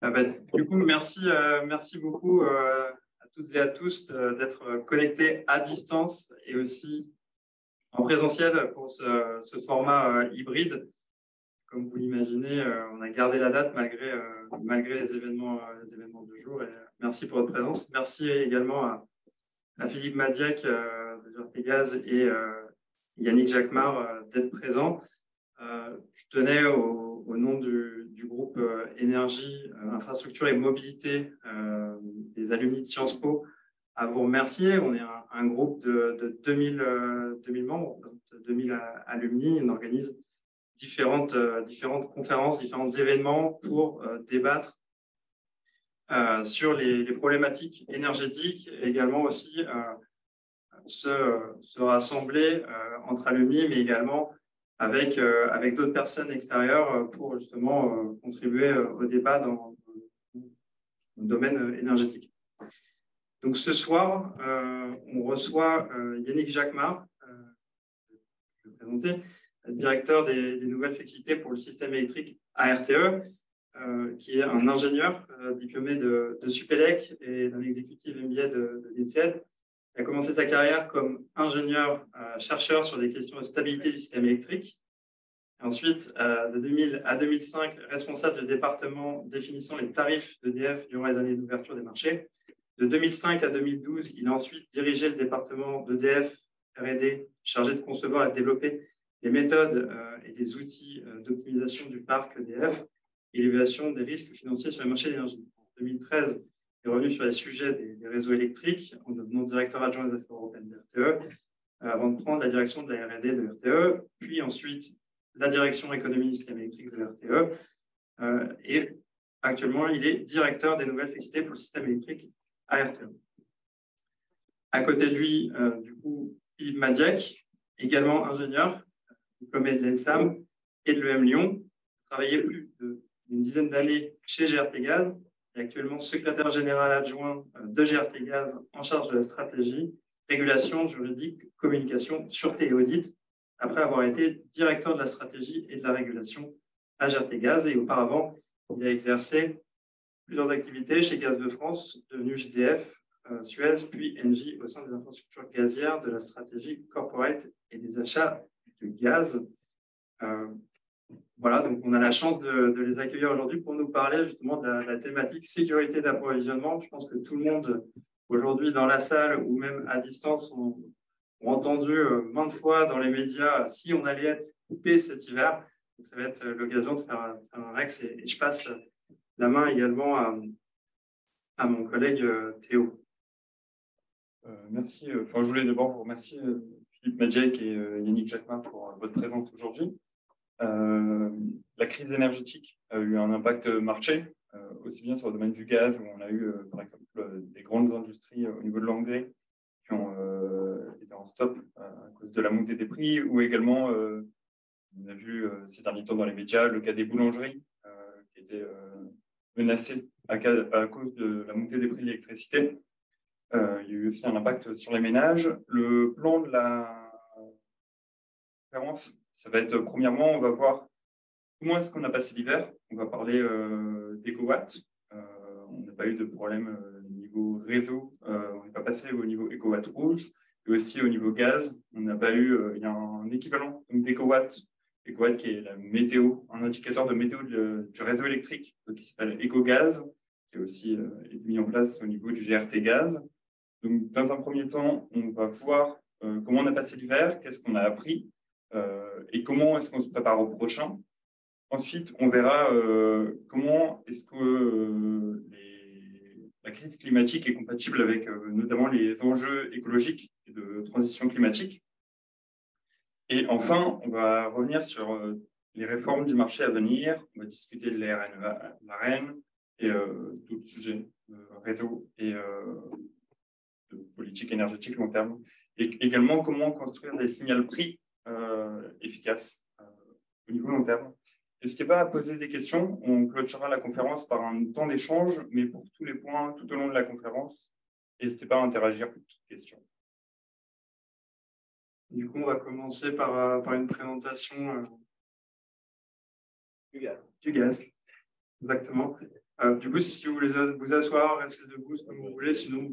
Du coup, merci beaucoup à toutes et à tous d'être connectés à distance et aussi en présentiel pour ce format hybride. Comme vous l'imaginez, on a gardé la date malgré les événements du jour. Et merci pour votre présence. Merci également à Philippe Madiac de Gertegaz et Yannick Jacquemart d'être présents. Je tenais au nom du groupe Énergie, Infrastructure et Mobilité des alumni de Sciences Po à vous remercier. On est un groupe de 2000 membres, 2000 alumni. On organise différentes conférences, différents événements pour débattre sur les problématiques énergétiques et également aussi se rassembler entre alumni, mais également avec d'autres personnes extérieures pour justement contribuer au débat dans le domaine énergétique. Donc ce soir, on reçoit Yannick Jacquemart, je vais présenter, directeur des nouvelles flexibilités pour le système électrique à RTE, qui est un ingénieur diplômé de Supélec et d'un exécutif MBA de l'INSEAD. Il a commencé sa carrière comme ingénieur-chercheur sur des questions de stabilité du système électrique. Ensuite, de 2000 à 2005, responsable du département définissant les tarifs d'EDF durant les années d'ouverture des marchés. De 2005 à 2012, il a ensuite dirigé le département d'EDF R&D chargé de concevoir et de développer des méthodes et des outils d'optimisation du parc EDF et l'évaluation des risques financiers sur les marchés d'énergie. En 2013, il est revenu sur les sujets des réseaux électriques en devenant directeur adjoint des affaires européennes de RTE, avant de prendre la direction de la R&D de RTE, puis ensuite la direction économie du système électrique de RTE. Et actuellement, il est directeur des nouvelles flexibilités pour le système électrique à RTE. À côté de lui, du coup, Philippe Madiac, également ingénieur, diplômé de l'ENSAM et de l'EM Lyon, travaillé plus d'une dizaine d'années chez GRTgaz et actuellement secrétaire général adjoint de GRTgaz en charge de la stratégie, régulation, juridique, communication, sûreté et audit, après avoir été directeur de la stratégie et de la régulation à GRTgaz. Et auparavant, il a exercé plusieurs activités chez Gaz de France, devenu GDF, Suez, puis Engie au sein des infrastructures gazières, de la stratégie corporate et des achats de gaz. Voilà, donc on a la chance de les accueillir aujourd'hui pour nous parler justement de la thématique sécurité d'approvisionnement. Je pense que tout le monde aujourd'hui dans la salle ou même à distance ont entendu maintes fois dans les médias si on allait être coupé cet hiver. Donc ça va être l'occasion de faire un Rex et je passe la main également à mon collègue Théo. Merci. Je voulais d'abord vous remercier Philippe Madiac et Yannick Jacquemart pour votre présence aujourd'hui. La crise énergétique a eu un impact marché, aussi bien sur le domaine du gaz, où on a eu, par exemple, des grandes industries au niveau de l'engrais qui ont été en stop à cause de la montée des prix, ou également, on a vu ces derniers temps dans les médias, le cas des boulangeries qui étaient menacées à cause de la montée des prix de l'électricité. Il y a eu aussi un impact sur les ménages. Le plan de la conférence, ça va être, premièrement, on va voir comment est-ce qu'on a passé l'hiver. On va parler d'écowatts. On n'a pas eu de problème niveau réseau. On n'est pas passé au niveau écowatt rouge. Et aussi au niveau gaz, on n'a pas eu, il y a un équivalent d'écowatt. Écowatt qui est la météo, un indicateur de météo du réseau électrique, qui s'appelle EcoGaz, qui est aussi mis en place au niveau du GRTgaz. Donc, dans un premier temps, on va voir comment on a passé l'hiver, qu'est-ce qu'on a appris et comment est-ce qu'on se prépare au prochain. Ensuite, on verra comment est-ce que la crise climatique est compatible avec notamment les enjeux écologiques et de transition climatique. Et enfin, on va revenir sur les réformes du marché à venir. On va discuter de l'AREN et d'autres sujets, réseau et de politique énergétique long terme. Et également, comment construire des signaux prix efficaces au niveau long terme. N'hésitez pas à poser des questions. On clôturera la conférence par un temps d'échange, mais pour tous les points tout au long de la conférence, n'hésitez pas à interagir pour toutes questions. Du coup, on va commencer par une présentation du gaz. Exactement. Du coup, si vous voulez vous asseoir, restez debout, comme vous voulez, sinon,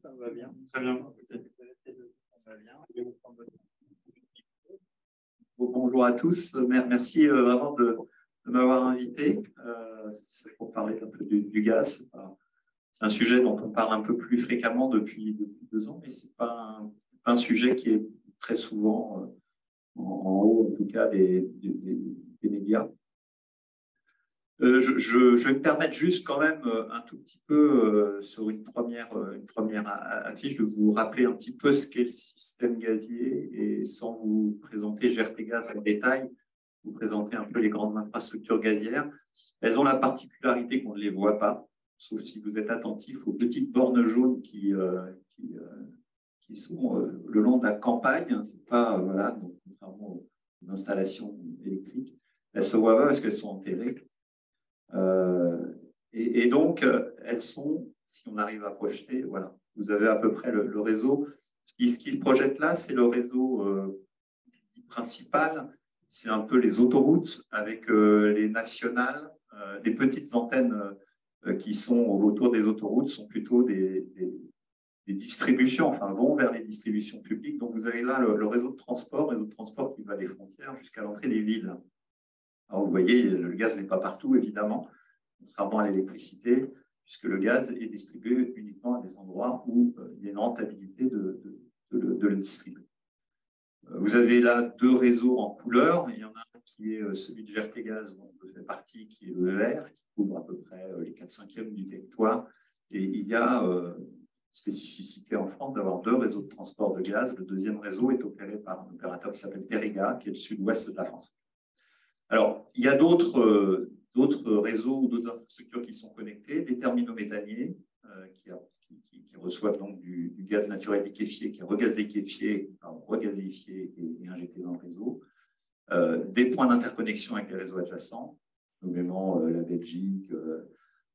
ça va bien. Très bien. Okay. Ça va bien. Bonjour à tous. Merci vraiment de m'avoir invité. C'est pour parler un peu du gaz. C'est un sujet dont on parle un peu plus fréquemment depuis 2 ans, mais ce n'est pas un sujet qui est très souvent en haut, en tout cas, des médias. Je vais me permettre juste quand même un tout petit peu sur une première affiche de vous rappeler un petit peu ce qu'est le système gazier et sans vous présenter GRTgaz en détail, vous présenter un peu les grandes infrastructures gazières. Elles ont la particularité qu'on ne les voit pas, sauf si vous êtes attentif aux petites bornes jaunes qui sont le long de la campagne. C'est pas, voilà, donc, contrairement aux installations électriques, elles se voient pas parce qu'elles sont enterrées. Et donc, elles sont, si on arrive à projeter, voilà, vous avez à peu près le réseau. Ce qui se projette là, c'est le réseau principal. C'est un peu les autoroutes avec les nationales. Les petites antennes qui sont autour des autoroutes sont plutôt des distributions, enfin vont vers les distributions publiques. Donc, vous avez là le réseau de transport qui va des frontières jusqu'à l'entrée des villes. Alors, vous voyez, le gaz n'est pas partout, évidemment, contrairement à l'électricité, puisque le gaz est distribué uniquement à des endroits où il y a une rentabilité de le distribuer. Vous avez là 2 réseaux en couleur. Il y en a un qui est celui de GRTgaz, dont je fais partie, qui est l'EER, qui couvre à peu près les 4/5 du territoire. Et il y a spécificité en France d'avoir 2 réseaux de transport de gaz. Le deuxième réseau est opéré par un opérateur qui s'appelle Terega, qui est le sud-ouest de la France. Alors, il y a d'autres réseaux ou d'autres infrastructures qui sont connectées, des terminaux méthaniers qui reçoivent donc du gaz naturel liquéfié, qui est regazéifié et injecté dans le réseau, des points d'interconnexion avec les réseaux adjacents, nommément la Belgique,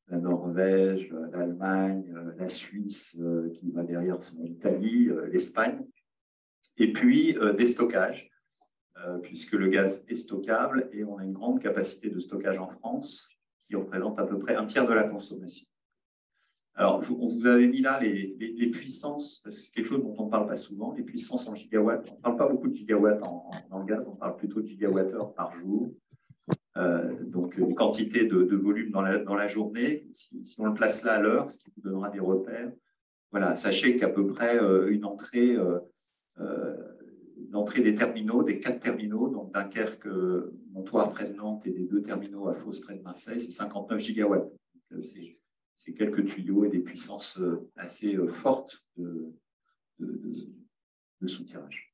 la Norvège, l'Allemagne, la Suisse, qui va derrière l'Italie, l'Espagne, et puis des stockages, puisque le gaz est stockable et on a une grande capacité de stockage en France qui représente à peu près 1/3 de la consommation. Alors, on vous avait mis là les puissances, parce que c'est quelque chose dont on ne parle pas souvent, les puissances en gigawatts. On ne parle pas beaucoup de gigawatts dans le gaz, on parle plutôt de gigawattheures par jour. Donc, une quantité de volume dans la journée. Si on le place là à l'heure, ce qui vous donnera des repères, voilà, sachez qu'à peu près une entrée des terminaux, des 4 terminaux, donc Dunkerque, Montoire près de Nantes et des 2 terminaux à Fos près de Marseille, c'est 59 gigawatts. C'est quelques tuyaux et des puissances assez fortes de soutirage.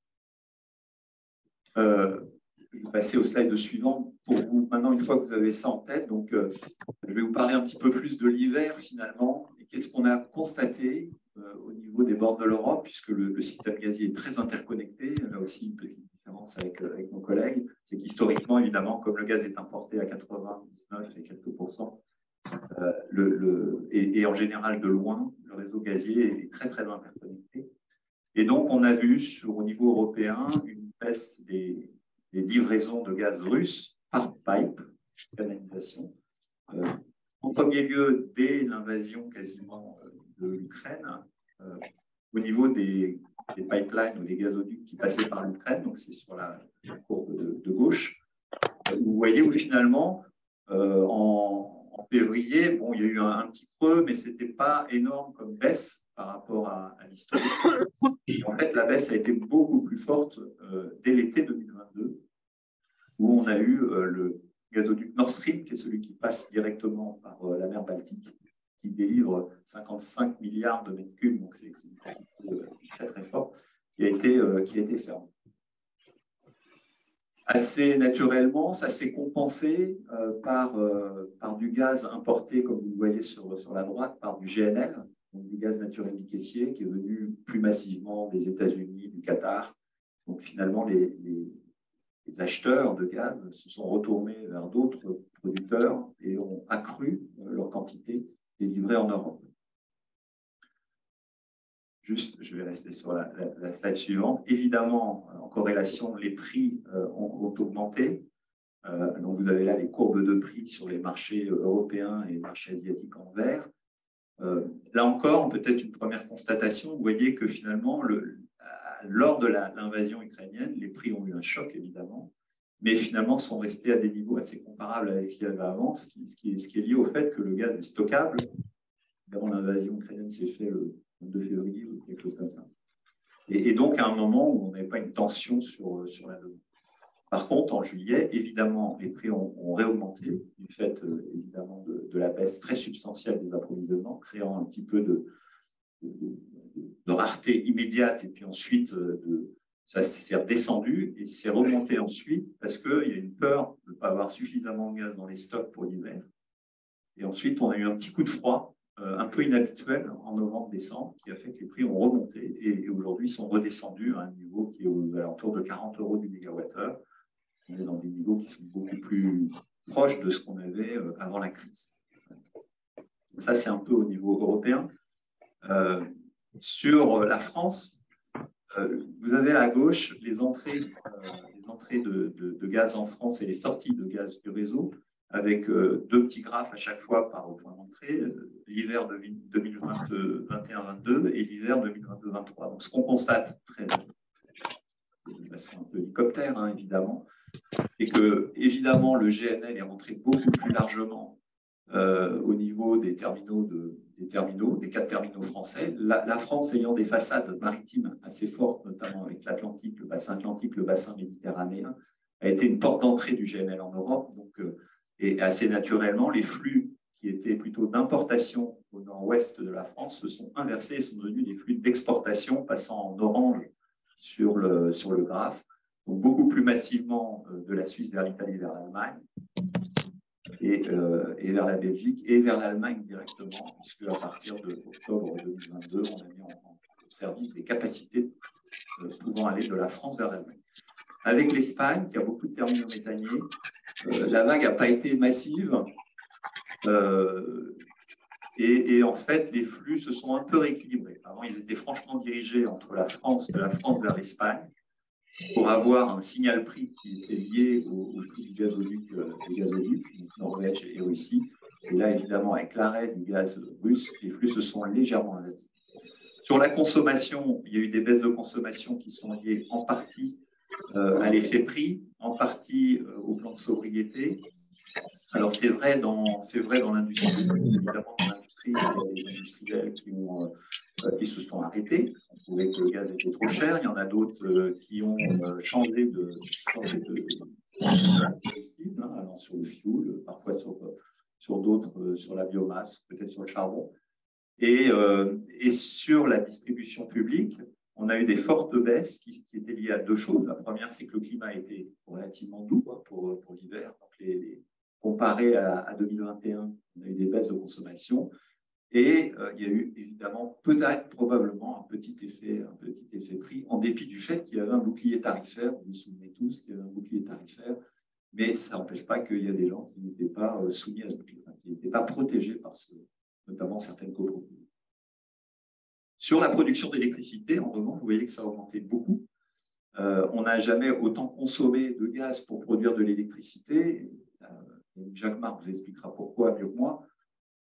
Je vais passer au slide suivant pour vous. Maintenant, une fois que vous avez ça en tête, donc, je vais vous parler un petit peu plus de l'hiver finalement et qu'est-ce qu'on a constaté au niveau des bords de l'Europe, puisque le système gazier est très interconnecté. Là aussi, une petite différence avec nos collègues, c'est qu'historiquement, évidemment, comme le gaz est importé à 99 et quelques %, et en général de loin, le réseau gazier est très, très interconnecté. Et donc, on a vu au niveau européen une baisse des livraisons de gaz russe par pipe, canalisation. En premier lieu, dès l'invasion quasiment de l'Ukraine, au niveau des pipelines ou des gazoducs qui passaient par l'Ukraine, donc c'est sur la courbe de gauche, vous voyez où finalement, en février, bon, il y a eu un petit creux, mais ce n'était pas énorme comme baisse par rapport à l'historique. En fait, la baisse a été beaucoup plus forte dès l'été 2022, où on a eu le gazoduc Nord Stream, qui est celui qui passe directement par la mer Baltique, qui délivre 55 milliards de mètres cubes, donc c'est une quantité très très forte, qui a été fermée. Assez naturellement, ça s'est compensé par du gaz importé, comme vous le voyez sur la droite, par du GNL, donc du gaz naturel liquéfié, qui est venu plus massivement des États-Unis, du Qatar. Donc finalement, les acheteurs de gaz se sont retournés vers d'autres producteurs et ont accru leur quantité délivrée en Europe. Juste, je vais rester sur la slide suivante. Évidemment, en corrélation, les prix ont augmenté. Donc, vous avez là les courbes de prix sur les marchés européens et les marchés asiatiques en vert. Là encore, peut-être une première constatation, vous voyez que finalement, lors de l'invasion ukrainienne, les prix ont eu un choc, évidemment, mais finalement sont restés à des niveaux assez comparables avec ce qu'il y avait avant, ce qui est lié au fait que le gaz est stockable. Évidemment, l'invasion ukrainienne s'est faite le 22 février ou quelque chose comme ça. Et donc, à un moment où on n'avait pas une tension sur la demande. Par contre, en juillet, évidemment, les prix ont réaugmenté du fait, évidemment, de la baisse très substantielle des approvisionnements, créant un petit peu de rareté immédiate. Et puis ensuite, ça s'est redescendu et c'est remonté ensuite parce qu'il y a une peur de ne pas avoir suffisamment de gaz dans les stocks pour l'hiver. Et ensuite, on a eu un petit coup de froid un peu inhabituel en novembre-décembre qui a fait que les prix ont remonté et aujourd'hui sont redescendus à un niveau qui est aux alentours de 40 € du mégawattheure. On est dans des niveaux qui sont beaucoup plus proches de ce qu'on avait avant la crise. Donc ça, c'est un peu au niveau européen. Sur la France, vous avez à gauche les entrées de gaz en France et les sorties de gaz du réseau, avec deux petits graphes à chaque fois par point d'entrée, l'hiver 2021-22 et l'hiver 2022-23. Donc, ce qu'on constate de façon un peu hélicoptère, hein, évidemment, c'est que, évidemment, le GNL est rentré beaucoup plus largement au niveau des terminaux, des 4 terminaux français. La France ayant des façades maritimes assez fortes, notamment avec l'Atlantique, le bassin méditerranéen, a été une porte d'entrée du GNL en Europe. Donc, et assez naturellement, les flux qui étaient plutôt d'importation au nord-ouest de la France se sont inversés et sont devenus des flux d'exportation, passant en orange sur le graphe. Donc, beaucoup plus massivement de la Suisse vers l'Italie, vers l'Allemagne, et vers la Belgique et vers l'Allemagne directement, puisque à partir d'octobre 2022, on a mis en service des capacités pouvant aller de la France vers l'Allemagne. Avec l'Espagne, qui a beaucoup de terminaux méthaniers, la vague n'a pas été massive et en fait, les flux se sont un peu rééquilibrés. Avant, ils étaient franchement dirigés entre de la France vers l'Espagne, pour avoir un signal prix qui était lié au prix du gazoduc, des gazoducs, Norvège et Russie. Et là, évidemment, avec l'arrêt du gaz russe, les flux se sont légèrement inversés. Sur la consommation, il y a eu des baisses de consommation qui sont liées en partie à l'effet prix, en partie au plan de sobriété. Alors, c'est vrai dans l'industrie, évidemment, dans l'industrie, il y a des industriels qui se sont arrêtés. On trouvait que le gaz était trop cher. Il y en a d'autres qui ont changé de combustible, hein, allant sur le fioul, parfois sur d'autres, sur la biomasse, peut-être sur le charbon. Et sur la distribution publique, on a eu des fortes baisses qui étaient liées à deux choses. La première, c'est que le climat était relativement doux pour l'hiver. Donc, comparé à 2021, on a eu des baisses de consommation. Et il y a eu évidemment, peut-être, probablement, un petit effet prix, en dépit du fait qu'il y avait un bouclier tarifaire. Vous vous souvenez tous qu'il y avait un bouclier tarifaire, mais ça n'empêche pas qu'il y a des gens qui n'étaient pas soumis à ce bouclier, qui n'étaient pas protégés par notamment certaines copropriétés. Sur la production d'électricité, en revanche, vous voyez que ça a augmenté beaucoup. On n'a jamais autant consommé de gaz pour produire de l'électricité. Jacques Marc vous expliquera pourquoi mieux que moi.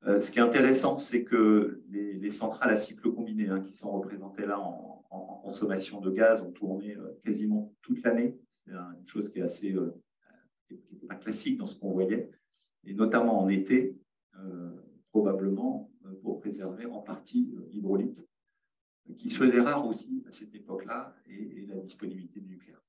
Ce qui est intéressant, c'est que les centrales à cycle combiné, hein, qui sont représentées là en consommation de gaz, ont tourné quasiment toute l'année. C'est une chose qui est assez qui n'était pas classique dans ce qu'on voyait, et notamment en été, probablement pour préserver en partie l'hydraulique, qui se faisait rare aussi à cette époque-là, et la disponibilité du nucléaire.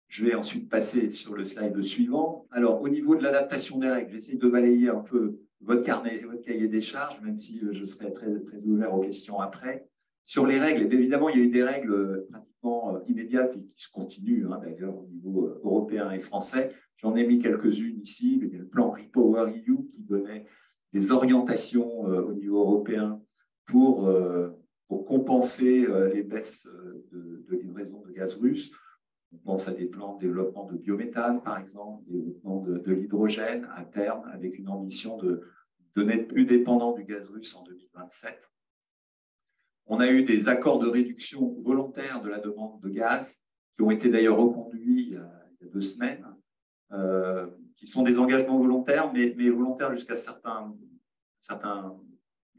Je vais ensuite passer sur le slide suivant. Alors, au niveau de l'adaptation des règles, j'essaie de balayer un peu votre cahier des charges, même si je serai très, très ouvert aux questions après. Sur les règles, évidemment, il y a eu des règles pratiquement immédiates et qui se continuent, hein, d'ailleurs, au niveau européen et français. J'en ai mis quelques-unes ici. Il y a le plan REPowerEU qui donnait des orientations au niveau européen pour compenser les baisses de livraison de gaz russe. On pense à des plans de développement de biométhane, par exemple, développement de l'hydrogène à terme, avec une ambition de n'être plus dépendant du gaz russe en 2027. On a eu des accords de réduction volontaire de la demande de gaz, qui ont été d'ailleurs reconduits il y a 2 semaines, qui sont des engagements volontaires, mais volontaires jusqu'à certains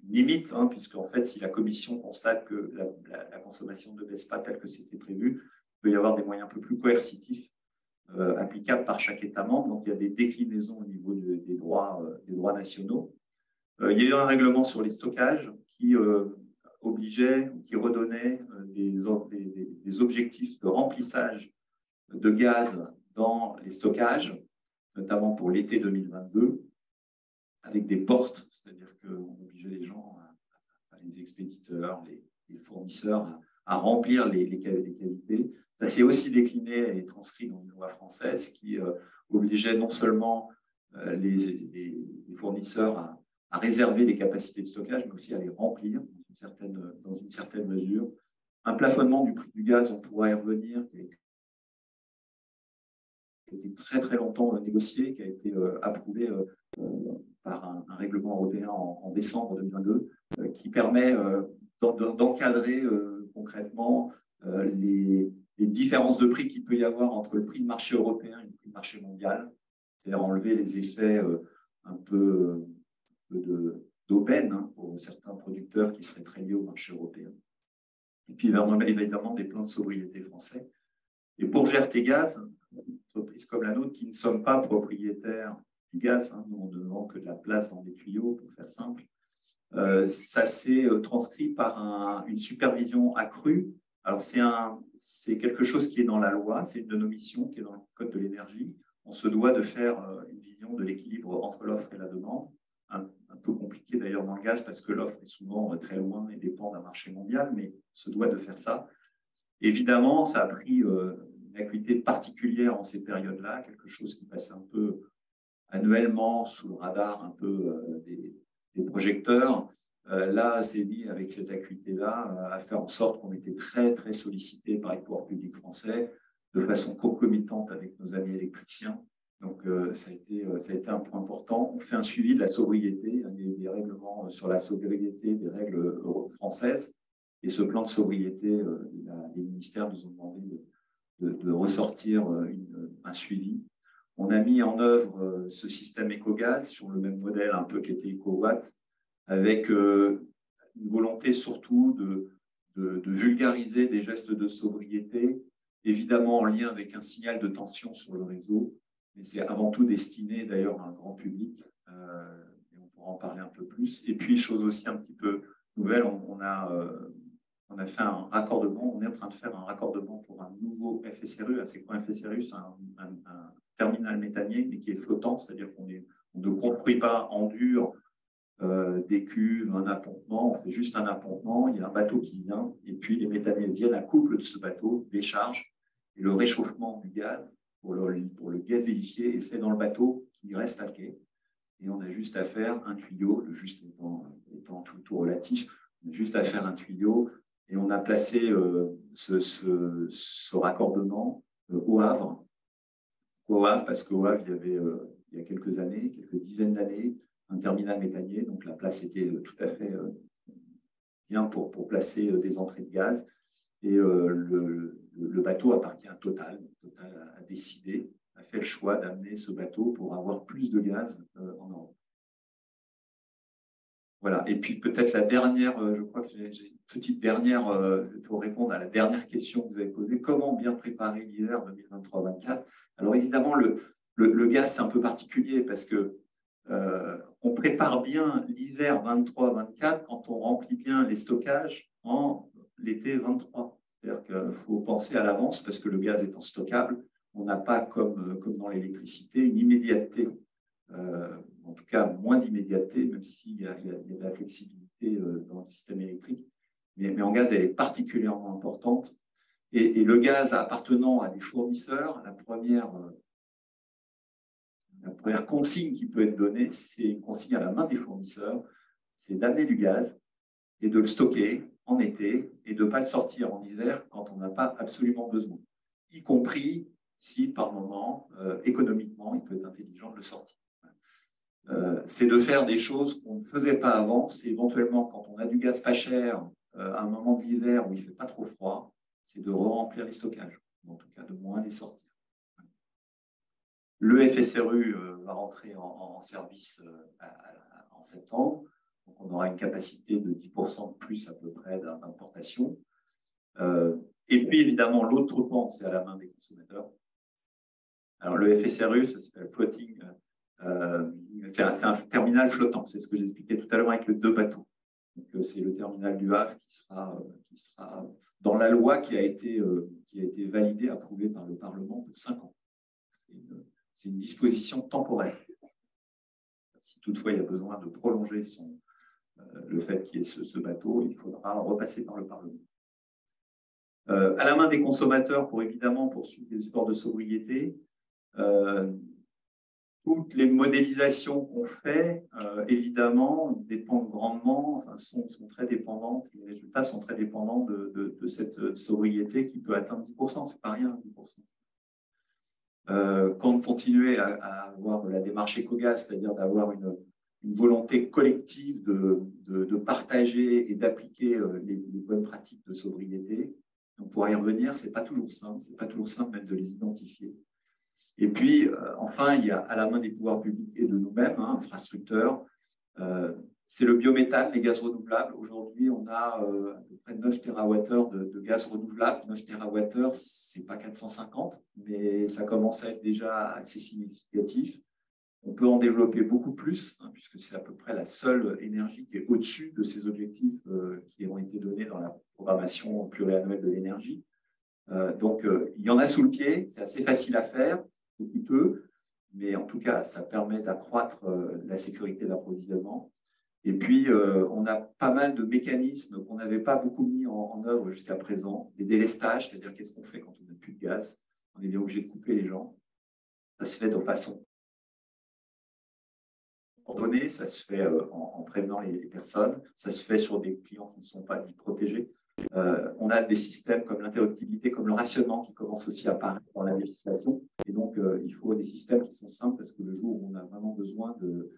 limites, hein, puisqu'en fait, si la Commission constate que la consommation ne baisse pas telle que c'était prévu, il peut y avoir des moyens un peu plus coercitifs applicables par chaque État membre. Donc, il y a des déclinaisons au niveau des droits nationaux. Il y a eu un règlement sur les stockages qui obligeait, qui redonnait des objectifs de remplissage de gaz dans les stockages, notamment pour l'été 2022, avec des portes, c'est-à-dire qu'on obligeait les gens, les expéditeurs, les fournisseurs, à remplir les cavités. Ça s'est aussi décliné et transcrit dans une loi française qui obligeait non seulement les fournisseurs à réserver des capacités de stockage, mais aussi à les remplir dans une certaine mesure. Un plafonnement du prix du gaz, on pourra y revenir, qui a été très très longtemps négocié, qui a été approuvé par un règlement européen en décembre 2022, qui permet d'encadrer concrètement les différences de prix qu'il peut y avoir entre le prix de marché européen et le prix de marché mondial, c'est-à-dire enlever les effets un peu d'aubaine, hein, pour certains producteurs qui seraient très liés au marché européen. Et puis évidemment des plans de sobriété français. Et pour GRTgaz, une entreprise comme la nôtre, qui ne sommes pas propriétaires du gaz, hein, nous on ne vend que de la place dans des tuyaux, pour faire simple, ça s'est transcrit par une supervision accrue. Alors c'est quelque chose qui est dans la loi, c'est une de nos missions qui est dans le Code de l'énergie. On se doit de faire une vision de l'équilibre entre l'offre et la demande, un peu compliqué d'ailleurs dans le gaz parce que l'offre est souvent très loin et dépend d'un marché mondial, mais on se doit de faire ça. Évidemment, ça a pris une acuité particulière en ces périodes-là, quelque chose qui passait un peu annuellement sous le radar un peu des projecteurs. Là, c'est mis avec cette acuité-là à faire en sorte qu'on était très, très sollicité par les pouvoirs publics français de façon concomitante avec nos amis électriciens. Donc, ça a été un point important. On fait un suivi de la sobriété, des règlements sur la sobriété, des règles françaises. Et ce plan de sobriété, les ministères nous ont demandé de ressortir un suivi. On a mis en œuvre ce système EcoGaz sur le même modèle un peu qu'était EcoWatt, avec une volonté surtout de vulgariser des gestes de sobriété, évidemment en lien avec un signal de tension sur le réseau, mais c'est avant tout destiné d'ailleurs à un grand public, et on pourra en parler un peu plus. Et puis, chose aussi un petit peu nouvelle, on a fait un raccordement, on est en train de faire un raccordement pour un nouveau FSRU. C'est quoi un FSRU? C'est un terminal méthanier, mais qui est flottant, c'est-à-dire qu'on ne construit pas en dur des cuves, un appontement, on fait juste un appontement, il y a un bateau qui vient, et puis les méthaniers viennent à couple de ce bateau, déchargent, et le réchauffement du gaz, pour le gazéifier, est fait dans le bateau qui reste à quai. Et on a juste à faire un tuyau, le juste étant tout relatif, on a juste à faire un tuyau, et on a placé ce raccordement au Havre. Au Havre, parce qu'au Havre, il y avait, il y a quelques années, quelques dizaines d'années, un terminal méthanier, donc la place était tout à fait bien pour placer des entrées de gaz. Et le bateau appartient à Total. Total a décidé, a fait le choix d'amener ce bateau pour avoir plus de gaz en Europe. Voilà. Et puis peut-être la dernière, je crois que j'ai une petite dernière pour répondre à la dernière question que vous avez posée. Comment bien préparer l'hiver 2023-24? Alors évidemment, le gaz, c'est un peu particulier parce que on prépare bien l'hiver 23-24 quand on remplit bien les stockages en l'été 23. C'est-à-dire qu'il faut penser à l'avance parce que le gaz étant stockable, on n'a pas, comme dans l'électricité, une immédiateté. En tout cas, moins d'immédiateté, même s'il y a de la flexibilité dans le système électrique. Mais en gaz, elle est particulièrement importante. Et le gaz appartenant à des fournisseurs, la première consigne qui peut être donnée, c'est une consigne à la main des fournisseurs, c'est d'amener du gaz et de le stocker en été et de ne pas le sortir en hiver quand on n'a pas absolument besoin, y compris si par moment, économiquement, il peut être intelligent de le sortir. C'est de faire des choses qu'on ne faisait pas avant. C'est éventuellement, quand on a du gaz pas cher, à un moment de l'hiver où il ne fait pas trop froid, c'est de re-remplir les stockages, en tout cas de moins les sortir. Le FSRU va rentrer en service en septembre. Donc, on aura une capacité de 10% de plus à peu près d'importation. Et puis, évidemment, l'autre pan, c'est à la main des consommateurs. Alors, le FSRU, c'est le floating, c'est un terminal flottant. C'est ce que j'expliquais tout à l'heure avec les 2 bateaux. Donc, c'est le terminal du Havre qui sera dans la loi qui a été validée, approuvée par le Parlement pour 5 ans. C'est une disposition temporaire. Si toutefois il y a besoin de prolonger le fait qu'il y ait ce bateau, il faudra repasser par le Parlement. À la main des consommateurs pour évidemment poursuivre les efforts de sobriété. Toutes les modélisations qu'on fait, évidemment, dépendent grandement, enfin, sont très dépendantes, les résultats sont très dépendants de cette sobriété qui peut atteindre 10%, c'est pas rien, 10%. Quand on continuait à avoir la démarche éco-gaz, c'est-à-dire d'avoir une volonté collective de partager et d'appliquer les bonnes pratiques de sobriété, on pourra y revenir, c'est pas toujours simple même de les identifier. Et puis, enfin, il y a à la main des pouvoirs publics et de nous-mêmes, infrastructeurs, c'est le biométhane, les gaz renouvelables. Aujourd'hui, on a à peu près 9 TWh de gaz renouvelable. 9 TWh, ce n'est pas 450, mais ça commence à être déjà assez significatif. On peut en développer beaucoup plus, puisque c'est à peu près la seule énergie qui est au-dessus de ces objectifs qui ont été donnés dans la programmation pluriannuelle de l'énergie. Donc, il y en a sous le pied, c'est assez facile à faire, c'est coûteux, mais en tout cas, ça permet d'accroître la sécurité d'approvisionnement. Et puis, on a pas mal de mécanismes qu'on n'avait pas beaucoup mis en œuvre jusqu'à présent, des délestages, c'est-à-dire qu'est-ce qu'on fait quand on n'a plus de gaz? On est bien obligé de couper les gens. Ça se fait de façon ordonnée, ça se fait en prévenant les personnes, ça se fait sur des clients qui ne sont pas dits protégés. On a des systèmes comme l'interruptibilité, comme le rationnement qui commence aussi à apparaître dans la législation. Et donc, il faut des systèmes qui sont simples parce que le jour où on a vraiment besoin de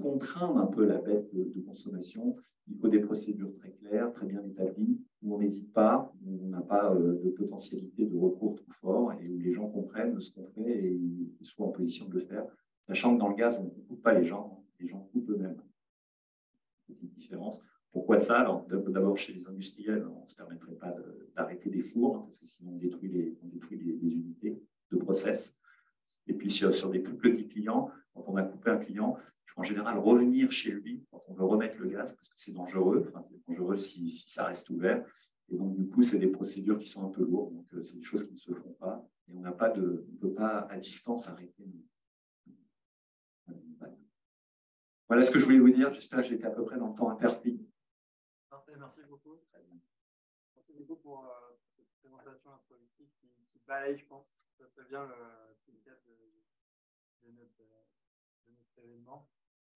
contraindre un peu la baisse de consommation, il faut des procédures très claires, très bien établies, où on n'hésite pas, où on n'a pas de potentialité de recours trop fort et où les gens comprennent ce qu'on fait et ils soient en position de le faire. Sachant que dans le gaz, on ne coupe pas les gens coupent eux-mêmes. Petite différence. Pourquoi ça? Alors, d'abord, chez les industriels, on ne se permettrait pas d'arrêter des fours, parce que sinon on détruit les unités de process. Et puis, sur des plus petits clients, quand on a coupé un client, il faut en général revenir chez lui quand on veut remettre le gaz, parce que c'est dangereux. Enfin, c'est dangereux si ça reste ouvert. Et donc, du coup, c'est des procédures qui sont un peu lourdes. Donc, c'est des choses qui ne se font pas. Et on ne peut pas à distance arrêter. Voilà ce que je voulais vous dire. J'espère que j'ai été à peu près dans le temps imparti. Parfait, merci beaucoup. Merci beaucoup pour cette présentation introductive qui balaye, je pense, très bien le cadre de notre événement.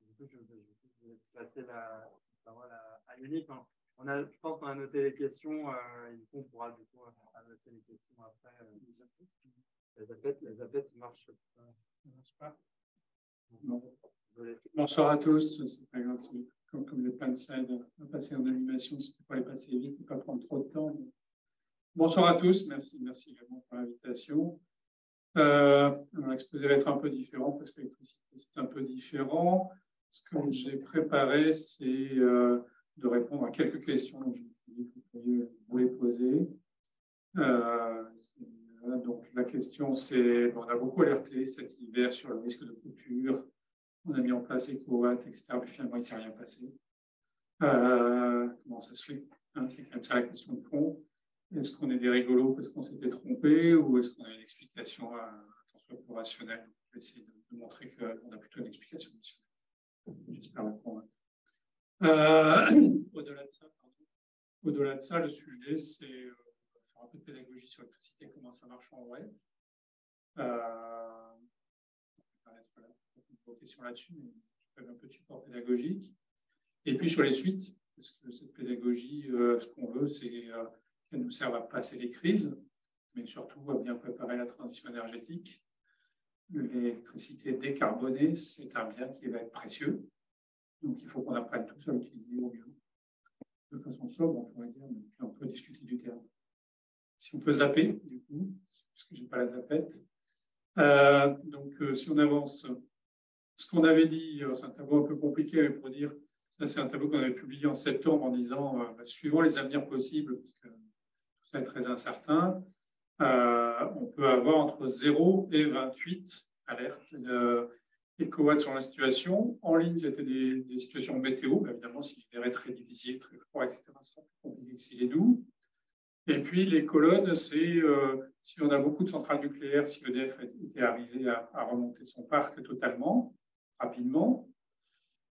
Du coup, je vais laisse passer la parole à Yannick. Je pense qu'on a noté les questions et du coup, on pourra du coup adresser les questions après. Les appels marchent pas. Non. Bonsoir à tous, c'est pas grave, comme les plein de slides à passer en animation, c'était pas les passer vite et pas prendre trop de temps. Bonsoir à tous, merci également pour l'invitation. L'exposé va être un peu différent parce que l'électricité c'est un peu différent. Ce que j'ai préparé, c'est de répondre à quelques questions dont je me suis dit que vous pourriez vous les poser. Donc la question c'est, on a beaucoup alerté cet hiver sur le risque de coupure. On a mis en place EcoWatt, etc. Puis finalement, il ne s'est rien passé. Comment ça se fait? C'est quand même ça la question de fond. Est-ce qu'on est des rigolos parce qu'on s'était trompé ou est-ce qu'on a une explication peu rationnelle? Je vais essayer de montrer qu'on a plutôt une explication rationnelle. J'espère la convaincre. Au-delà de ça, le sujet, c'est faire un peu de pédagogie sur l'électricité, comment ça marche en vrai. Vos questions là-dessus, mais je fais un peu de support pédagogique. Et puis sur les suites, parce que cette pédagogie, ce qu'on veut, c'est qu'elle nous serve à passer les crises, mais surtout à bien préparer la transition énergétique. L'électricité décarbonée, c'est un bien qui va être précieux. Donc il faut qu'on apprenne tous à l'utiliser au mieux. De façon sobre, on pourrait dire, mais puis on peut discuter du terme. Si on peut zapper, du coup, parce que je n'ai pas la zappette. Si on avance, ce qu'on avait dit, c'est un tableau un peu compliqué, mais pour dire, ça c'est un tableau qu'on avait publié en septembre en disant, suivant les avenirs possibles, parce que tout ça est très incertain, on peut avoir entre 0 et 28 alertes éco-watts sur la situation. En ligne, c'était des situations météo, évidemment, s'il est très difficile, très froid, etc., c'est plus compliqué que s'il est doux. Et puis, les colonnes, c'est si on a beaucoup de centrales nucléaires, si EDF était arrivé à remonter son parc totalement, rapidement.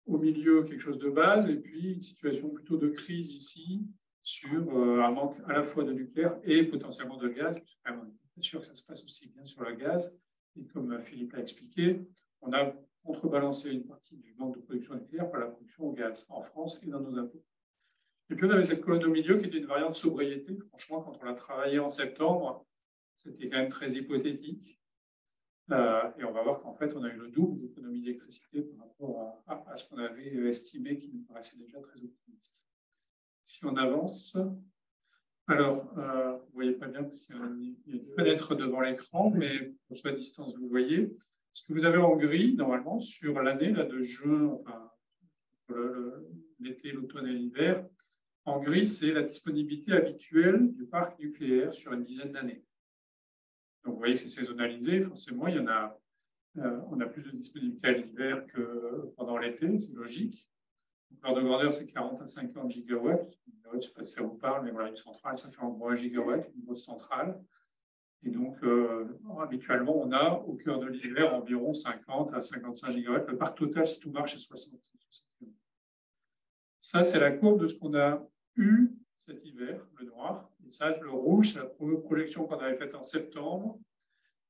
Au milieu, quelque chose de base, et puis une situation plutôt de crise ici, sur un manque à la fois de nucléaire et potentiellement de gaz. On n'est pas sûr que ça se passe aussi bien sur le gaz. Et comme Philippe l'a expliqué, on a contrebalancé une partie du manque de production nucléaire par la production au gaz en France et dans nos impôts. Et puis on avait cette colonne au milieu qui était une variante sobriété. Franchement, quand on l'a travaillé en septembre, c'était quand même très hypothétique. Et on va voir qu'en fait, on a eu le double d'économie d'électricité par rapport à ce qu'on avait estimé, qui nous paraissait déjà très optimiste. Si on avance, alors, vous ne voyez pas bien parce qu'il y a une fenêtre devant l'écran, mais pour soit distance, vous voyez. Ce que vous avez en gris, normalement, sur l'année de juin, enfin, l'été, l'automne et l'hiver, en gris, c'est la disponibilité habituelle du parc nucléaire sur une dizaine d'années. Donc, vous voyez que c'est saisonnalisé. Forcément, on a plus de disponibilité à l'hiver que pendant l'été, c'est logique. L'ordre de grandeur, c'est 40 à 50 gigawatts. Je ne sais pas si ça vous parle, mais voilà, une centrale, ça fait en gros 1 gigawatt, une grosse centrale. Et donc, habituellement, on a au cœur de l'hiver environ 50 à 55 gigawatts. Le parc total, si tout marche, c'est 60. Ça, c'est la courbe de ce qu'on a eu cet hiver, le noir. Et ça, le rouge, c'est la projection qu'on avait faite en septembre.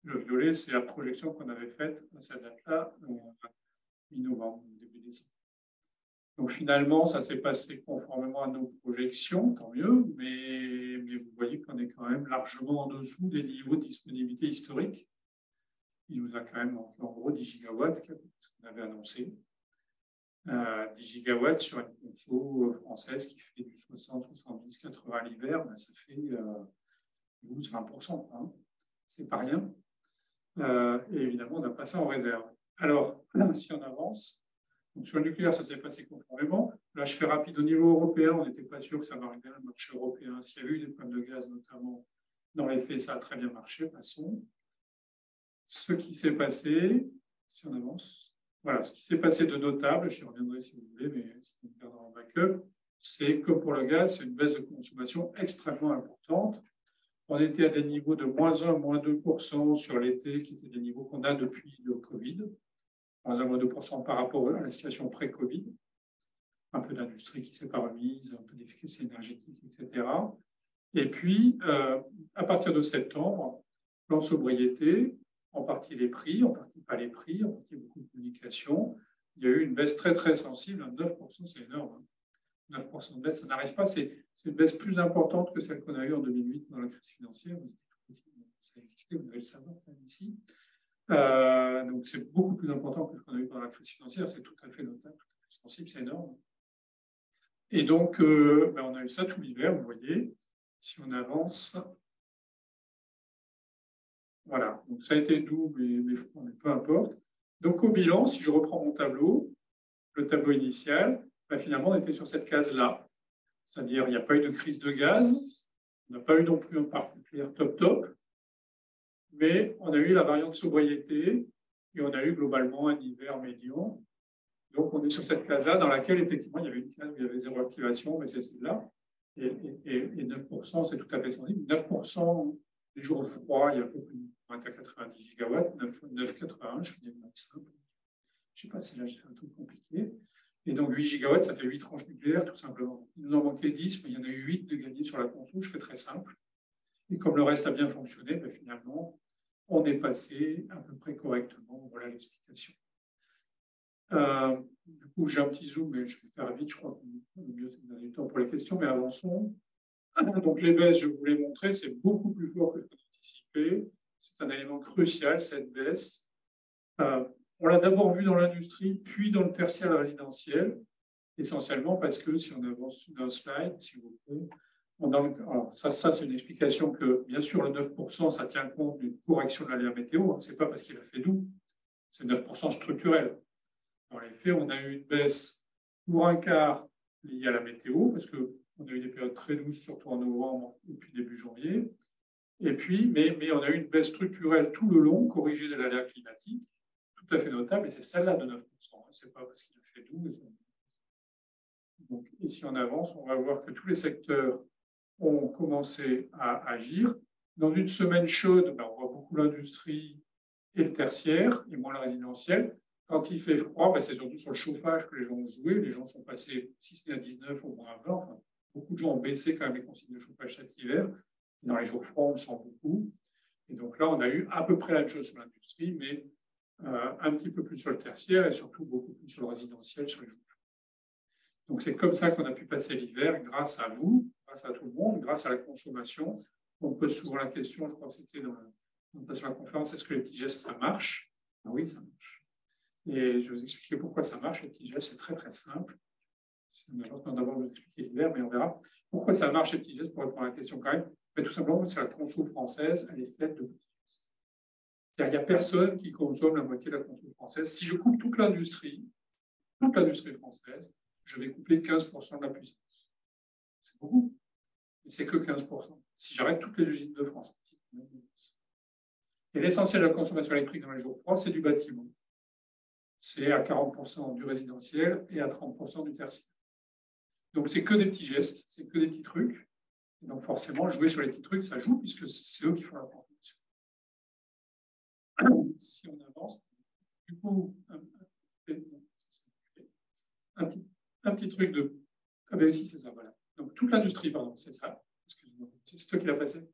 Le violet, c'est la projection qu'on avait faite à cette date-là, mi-novembre, début décembre. Donc finalement, ça s'est passé conformément à nos projections, tant mieux, mais vous voyez qu'on est quand même largement en dessous des niveaux de disponibilité historiques. Il nous a quand même en gros 10 gigawatts, ce qu'on avait annoncé. 10 gigawatts sur une conso française qui fait du 60, 70, 80 l'hiver, ben ça fait 12-20%. Hein. C'est pas rien. Et évidemment, on n'a pas ça en réserve. Alors, si on avance, donc sur le nucléaire, ça s'est passé conformément. Là, je fais rapide au niveau européen. On n'était pas sûr que ça marche bien, le marché européen. S'il y a eu des problèmes de gaz, notamment, dans les faits, ça a très bien marché. Passons. Ce qui s'est passé, si on avance, voilà, ce qui s'est passé de notable, j'y reviendrai si vous voulez, mais si on regarde en backup, c'est comme pour le gaz, c'est une baisse de consommation extrêmement importante. On était à des niveaux de moins 1, moins 2% sur l'été, qui étaient des niveaux qu'on a depuis le Covid. Moins 1, moins 2% par rapport à la situation pré-Covid. Un peu d'industrie qui ne s'est pas remise, un peu d'efficacité énergétique, etc. Et puis, à partir de septembre, plan sobriété, en partie les prix, en partie pas les prix, en partie beaucoup de communication. Il y a eu une baisse très, très sensible, 9%, c'est énorme. 9% de baisse, ça n'arrive pas. C'est une baisse plus importante que celle qu'on a eue en 2008 dans la crise financière. Ça existait, vous devez le savoir ici. Donc, c'est beaucoup plus important que ce qu'on a eu dans la crise financière. C'est tout à fait notable, tout à fait sensible, c'est énorme. Et donc, on a eu ça tout l'hiver, vous voyez. Si on avance, voilà. Donc, ça a été doux, mais peu importe. Donc, au bilan, si je reprends mon tableau, le tableau initial, finalement, on était sur cette case-là. C'est-à-dire, il n'y a pas eu de crise de gaz, on n'a pas eu non plus un parc nucléaire top, mais on a eu la variante sobriété et on a eu globalement un hiver médian. Donc, on est sur cette case-là dans laquelle, effectivement, il y avait une case où il y avait zéro activation, mais c'est celle-là. Et 9%, c'est tout à fait sensible. 9% des jours froids, il y a à peu près à 90 gigawatts, 9,81, je fais des maths simples. Je ne sais pas si là, j'ai fait un truc compliqué. Et donc, 8 gigawatts, ça fait 8 tranches nucléaires, tout simplement. Il nous en manquait 10, mais il y en a eu 8 de gagnés sur la conso. Je fais très simple. Et comme le reste a bien fonctionné, finalement, on est passé à peu près correctement. Voilà l'explication. Du coup, j'ai un petit zoom, mais je vais faire vite. Je crois que le mieux, c'est de donner du temps pour les questions, mais avançons. Donc, les baisses, je vous l'ai montré, c'est beaucoup plus fort que ce qu'on anticipait. C'est un élément crucial, cette baisse. On l'a d'abord vu dans l'industrie, puis dans le tertiaire résidentiel, essentiellement parce que, si on avance d'un slide, s'il vous plaît, Alors ça c'est une explication que, bien sûr, le 9%, ça tient compte d'une correction de l'aléa météo. Ce n'est pas parce qu'il a fait doux, c'est 9% structurel. Dans les faits, on a eu une baisse pour un quart liée à la météo, parce qu'on a eu des périodes très douces, surtout en novembre et puis début janvier. Et puis, mais on a eu une baisse structurelle tout le long, corrigée de l'aléa climatique, tout à fait notable, et c'est celle-là de 9%. Ce n'est pas parce qu'il a fait doux. Donc, ici, on avance, on va voir que tous les secteurs ont commencé à agir. Dans une semaine chaude, on voit beaucoup l'industrie et le tertiaire, et moins le résidentiel. Quand il fait froid, c'est surtout sur le chauffage que les gens ont joué. Les gens sont passés, si ce n'est à 19, au moins à 20. Enfin, beaucoup de gens ont baissé quand même les consignes de chauffage cet hiver. Dans les jours froids, on le sent beaucoup. Et donc là, on a eu à peu près la même chose sur l'industrie, mais un petit peu plus sur le tertiaire et surtout beaucoup plus sur le résidentiel, sur les jours. Donc c'est comme ça qu'on a pu passer l'hiver, grâce à vous, grâce à tout le monde, grâce à la consommation. On pose souvent la question, je crois que c'était dans la conférence, est-ce que les petits gestes, ça marche? Ah oui, ça marche. Et je vais vous expliquer pourquoi ça marche. Les petits gestes, c'est très très simple. On va d'abord vous expliquer l'hiver, mais on verra. Pourquoi ça marche, les petits gestes, pour répondre à la question quand même? Mais tout simplement, c'est la conso française, elle est faite de petits gestes. Il n'y a personne qui consomme la moitié de la conso française. Si je coupe toute l'industrie française, je vais couper 15% de la puissance. C'est beaucoup, mais c'est que 15%. Si j'arrête toutes les usines de France. Et l'essentiel de la consommation électrique dans les jours froids, c'est du bâtiment. C'est à 40% du résidentiel et à 30% du tertiaire. Donc, c'est que des petits gestes, c'est que des petits trucs. Et donc, forcément, jouer sur les petits trucs, ça joue, puisque c'est eux qui font la consommation. Si on avance, du coup, un petit truc de... Ah ben aussi, c'est ça, voilà. Donc, toute l'industrie, pardon, c'est ça. C'est toi qui l'as passé.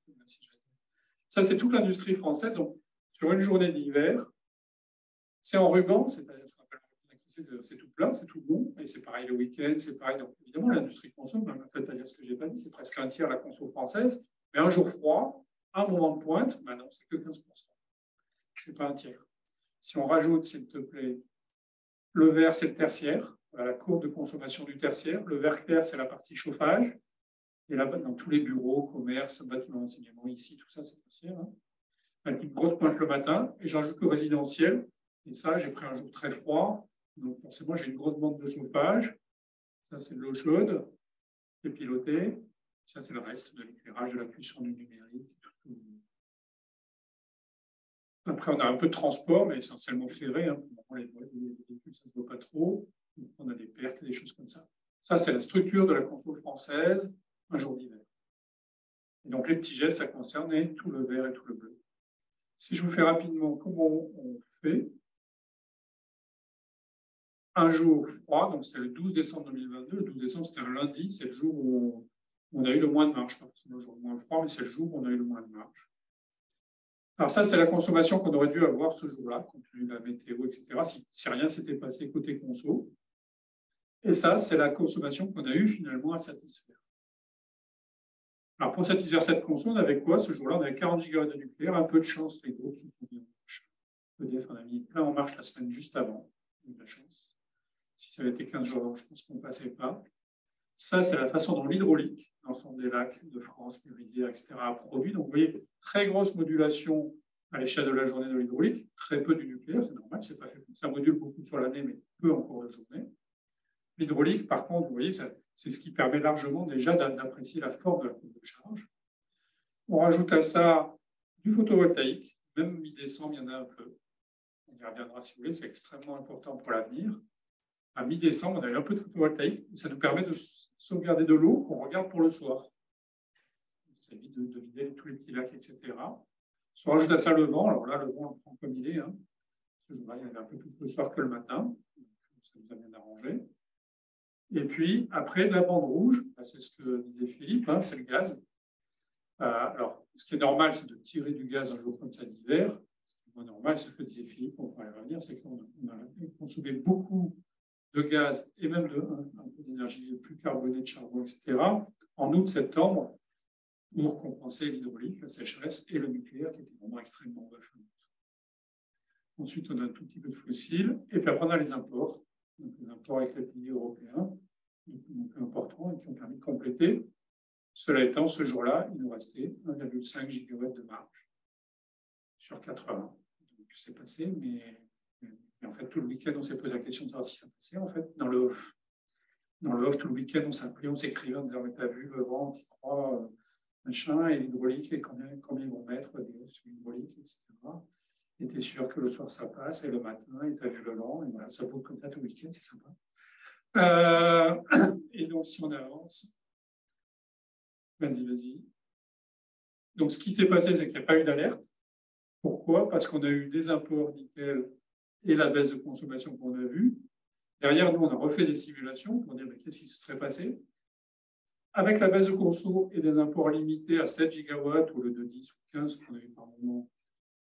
Ça, c'est toute l'industrie française. Donc, sur une journée d'hiver, c'est en ruban, c'est-à-dire c'est tout plat, c'est tout bon, et c'est pareil le week-end, c'est pareil. Donc, évidemment, l'industrie consomme, en fait, à dire ce que je n'ai pas dit, c'est presque un tiers la conso française, mais un jour froid, un moment de pointe, non, c'est que 15%. C'est pas un tiers. Si on rajoute, s'il te plaît, le vert, c'est le tertiaire, voilà, la courbe de consommation du tertiaire. Le vert clair, c'est la partie chauffage. Et là, dans tous les bureaux, commerces, bâtiments d'enseignement, ici, tout ça, c'est tertiaire. Avec une grosse pointe le matin, et j'ajoute le résidentiel. Et ça, j'ai pris un jour très froid, donc forcément, j'ai une grosse bande de chauffage. Ça, c'est de l'eau chaude, qui est pilotée. Ça, c'est le reste de l'éclairage, de la cuisson, du numérique. Après, on a un peu de transport, mais essentiellement ferré. Les véhicules, ça ne se voit pas trop. Donc, on a des pertes et des choses comme ça. Ça, c'est la structure de la conso française un jour d'hiver. Et donc, les petits gestes, ça concerne tout le vert et tout le bleu. Si je vous fais rapidement comment on fait, un jour froid, donc c'est le 12 décembre 2022. Le 12 décembre, c'était un lundi, c'est le jour où on a eu le moins de marge. Pas forcément le jour moins froid, mais c'est le jour où on a eu le moins de marge. Alors ça, c'est la consommation qu'on aurait dû avoir ce jour-là, compte tenu de la météo, etc., si rien s'était passé côté conso. Et ça, c'est la consommation qu'on a eue finalement à satisfaire. Alors pour satisfaire cette conso, on avait quoi ce jour-là? On avait 40 gigawatts de nucléaire, un peu de chance, les groupes se sont mis en marche. EDF en a mis plein en marche la semaine juste avant, de la chance. Si ça avait été 15 jours avant, je pense qu'on ne passait pas. Ça, c'est la façon dont l'hydraulique, l'ensemble des lacs de France, des rivières, etc., a produit. Donc, vous voyez, très grosse modulation à l'échelle de la journée de l'hydraulique, très peu du nucléaire, c'est normal, c'est pas fait. Ça module beaucoup sur l'année, mais peu en cours de journée. L'hydraulique, par contre, vous voyez, c'est ce qui permet largement déjà d'apprécier la forme de la courbe de charge. On rajoute à ça du photovoltaïque, même mi-décembre, il y en a un peu. On y reviendra si vous voulez, c'est extrêmement important pour l'avenir. À mi-décembre, on a eu un peu de photovoltaïque, et ça nous permet de sauvegarder de l'eau qu'on regarde pour le soir. Ça évite de vider tous les petits lacs, etc. Si on rajoute à ça le vent, alors là, le vent, on le prend comme il est. Ce jour-là, il y en avait un peu plus le soir que le matin. Ça nous a bien arrangé. Et puis, après, de la bande rouge, c'est ce que disait Philippe, c'est le gaz. Alors, ce qui est normal, c'est de tirer du gaz un jour comme ça d'hiver. Ce qui est moins normal, c'est ce que disait Philippe, on pourrait revenir, c'est qu'on a consommé beaucoup de gaz et même un peu d'énergie plus carbonée, de charbon, etc., en août-septembre, pour compenser l'hydraulique, la sécheresse et le nucléaire, qui était vraiment extrêmement bas. Ensuite, on a un tout petit peu de fossiles, et puis après, on a les imports. Donc, les imports avec les pays européens, donc importants, et qui ont permis de compléter. Cela étant, ce jour-là, il nous restait 1,5 gigawatt de marge sur 80. Donc, c'est passé, mais en fait, tout le week-end, on s'est posé la question de savoir si ça passait, en fait, dans le off. Dans le off, tout le week-end, on s'appelait, on s'écrivait en disant, mais t'as vu, le vent, t'y crois, machin, et l'hydraulique, et combien ils vont mettre sur l'hydraulique, etc. Et t'es sûr que le soir, ça passe, et le matin, et t'as vu le vent, et voilà, ça boucle comme ça tout le week-end, c'est sympa. Et donc, si on avance, vas-y. Donc, ce qui s'est passé, c'est qu'il n'y a pas eu d'alerte. Pourquoi? Parce qu'on a eu des imports nickel et la baisse de consommation qu'on a vue. Derrière, nous, on a refait des simulations pour dire qu'est-ce qui se serait passé. Avec la baisse de conso et des imports limités à 7 gigawatts au lieu de 10 ou 15 qu'on a eu par moment,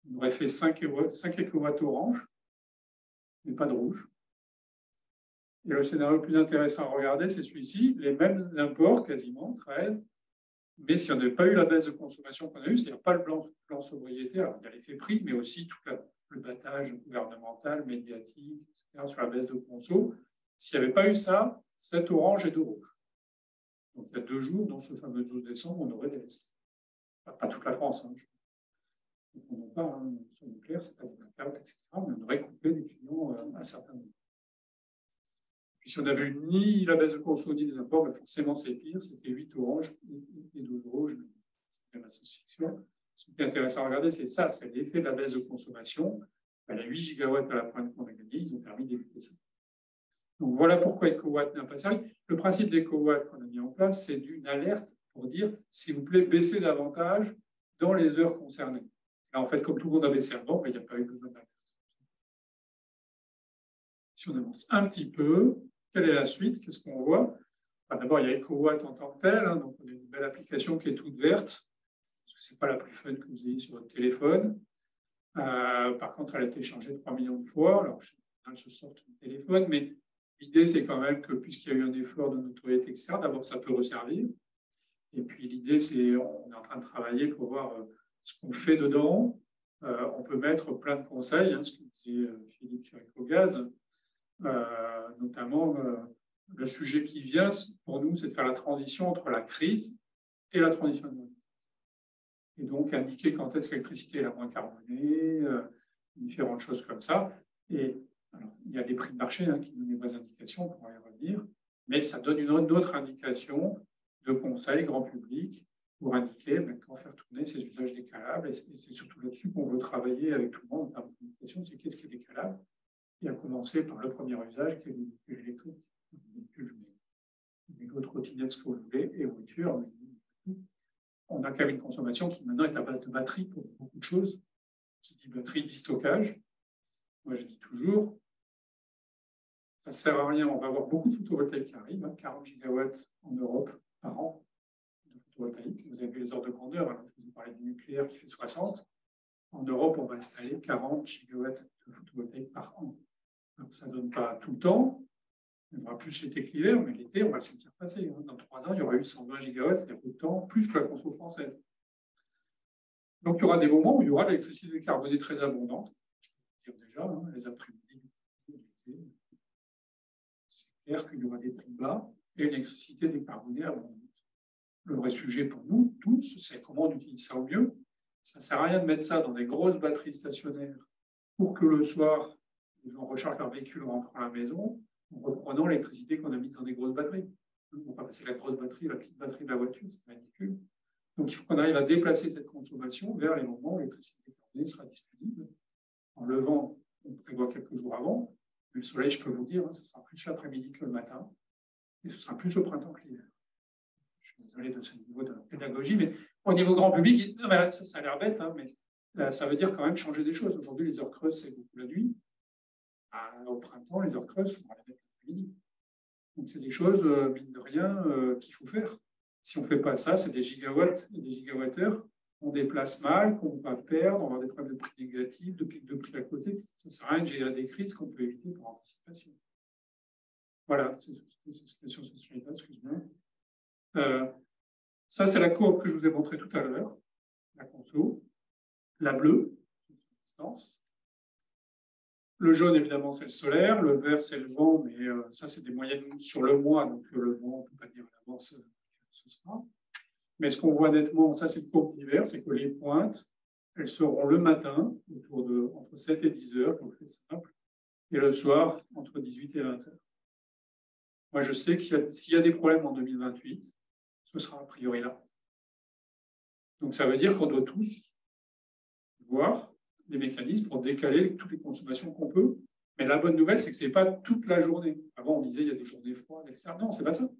on aurait fait 5 équiwatts orange, mais pas de rouge. Et le scénario le plus intéressant à regarder, c'est celui-ci, les mêmes imports, quasiment 13, mais si on n'avait pas eu la baisse de consommation qu'on a eue, c'est-à-dire pas le plan sobriété, alors il y a l'effet prix, mais aussi tout le battage gouvernemental, médiatique, etc., sur la baisse de conso. S'il n'y avait pas eu ça, 7 orange et 2 rouges. Donc il y a 2 jours, dans ce fameux 12 décembre, on aurait délaissé. Enfin, pas toute la France. Hein, on n'en pas hein, sur le nucléaire, c'est pas des blackouts, etc., mais on aurait coupé des clients à certains moments. Puis si on n'a vu ni la baisse de conso ni des imports, ben forcément c'est pire, c'était 8 oranges et 12 rouges. C'est la science-fiction. Ce qui est intéressant à regarder, c'est ça, c'est l'effet de la baisse de consommation. Ben, les 8 gigawatts à la pointe qu'on a gagné, ils ont permis d'éviter ça. Donc voilà pourquoi EcoWatt n'a pas servi. Le principe d'EcoWatt qu'on a mis en place, c'est d'une alerte pour dire, s'il vous plaît, baissez davantage dans les heures concernées. Là, en fait, comme tout le monde a baissé avant, ben, il n'y a pas eu besoin d'alerte. Si on avance un petit peu, quelle est la suite? Qu'est-ce qu'on voit? D'abord, il y a EcoWatt en tant que tel, hein, donc on a une belle application qui est toute verte, parce que ce n'est pas la plus fun que vous ayez sur votre téléphone. Par contre, elle a été changée 3 millions de fois, alors elle se sort du téléphone, mais l'idée, c'est quand même que, puisqu'il y a eu un effort de notoriété, etc., d'abord, ça peut resservir. Et puis, l'idée, c'est on est en train de travailler pour voir ce qu'on fait dedans. On peut mettre plein de conseils, hein, ce que disait Philippe sur EcoGaz, notamment le sujet qui vient, pour nous, c'est de faire la transition entre la crise et la transition énergétique. Et donc, indiquer quand est-ce que l'électricité est la moins carbonée, différentes choses comme ça. Et alors, il y a des prix de marché hein, qui donnent des bonnes indications, on pourra y revenir, mais ça donne une autre indication de conseil grand public pour indiquer quand faire tourner ces usages décalables. Et c'est surtout là-dessus qu'on veut travailler avec tout le monde en termes de communication, c'est qu'est-ce qui est décalable, et à commencer par le premier usage qui est le véhicule électrique. Vélo, trottinette, ce que vous voulez, et voiture. On a quand même une consommation qui maintenant est à base de batterie pour beaucoup de choses. Qui dit batterie, dit stockage. Moi, je dis toujours, ça ne sert à rien. On va avoir beaucoup de photovoltaïque qui arrivent, hein, 40 gigawatts en Europe par an de photovoltaïque. Vous avez vu les ordres de grandeur. Alors, je vous ai parlé du nucléaire qui fait 60. En Europe, on va installer 40 gigawatts de photovoltaïque par an. Donc, ça ne donne pas tout le temps. Il y aura plus l'été que l'hiver, mais l'été, on va le sentir passer. Dans 3 ans, il y aura eu 120 gigawatts, c'est-à-dire autant, plus que la conso française. Donc, il y aura des moments où il y aura de l'électricité décarbonée très abondante. Je peux vous dire déjà, hein, les après-midi, c'est clair qu'il y aura des prix bas et une électricité décarbonée abondante. Le vrai sujet pour nous, tous, c'est comment on utilise ça au mieux. Ça ne sert à rien de mettre ça dans des grosses batteries stationnaires pour que le soir, les gens rechargent leur véhicule en rentrant à la maison, en reprenant l'électricité qu'on a mise dans des grosses batteries. On ne va pas passer la grosse batterie, la petite batterie de la voiture, c'est ridicule. Donc, il faut qu'on arrive à déplacer cette consommation vers les moments où l'électricité décarbonée sera disponible. En levant, on prévoit quelques jours avant, mais le soleil, je peux vous dire, ce sera plus l'après-midi que le matin, et ce sera plus au printemps que l'hiver. Je suis désolé de ce niveau de pédagogie, mais au niveau grand public, ça a l'air bête, hein, mais ça veut dire quand même changer des choses. Aujourd'hui, les heures creuses, c'est beaucoup la nuit. Au printemps, les heures creuses, il faudra les mettre l'après-midi. Donc, c'est des choses, mine de rien, qu'il faut faire. Si on ne fait pas ça, c'est des gigawatts et des gigawattheures. On déplace mal, qu'on va perdre, on va avoir des problèmes de prix négatifs, de pics de prix à côté. Ça ne sert à rien de gérer des crises qu'on peut éviter par anticipation. Voilà, c'est sur ce slide-là, excuse-moi. Ça, c'est la courbe que je vous ai montrée tout à l'heure, la conso. La bleue, distance. Le jaune, évidemment, c'est le solaire. Le vert, c'est le vent, mais ça, c'est des moyennes sur le mois. Donc, le vent, on ne peut pas dire à l'avance ce sera. Mais ce qu'on voit nettement, ça c'est le courbe d'hiver, c'est que les pointes, elles seront le matin, entre 7 et 10 heures, donc c'est simple, et le soir, entre 18 et 20 heures. Moi, je sais que s'il y a des problèmes en 2028, ce sera a priori là. Donc, ça veut dire qu'on doit tous voir des mécanismes pour décaler toutes les consommations qu'on peut. Mais la bonne nouvelle, c'est que ce n'est pas toute la journée. Avant, on disait il y a des journées froides, etc. Non, ce n'est pas ça.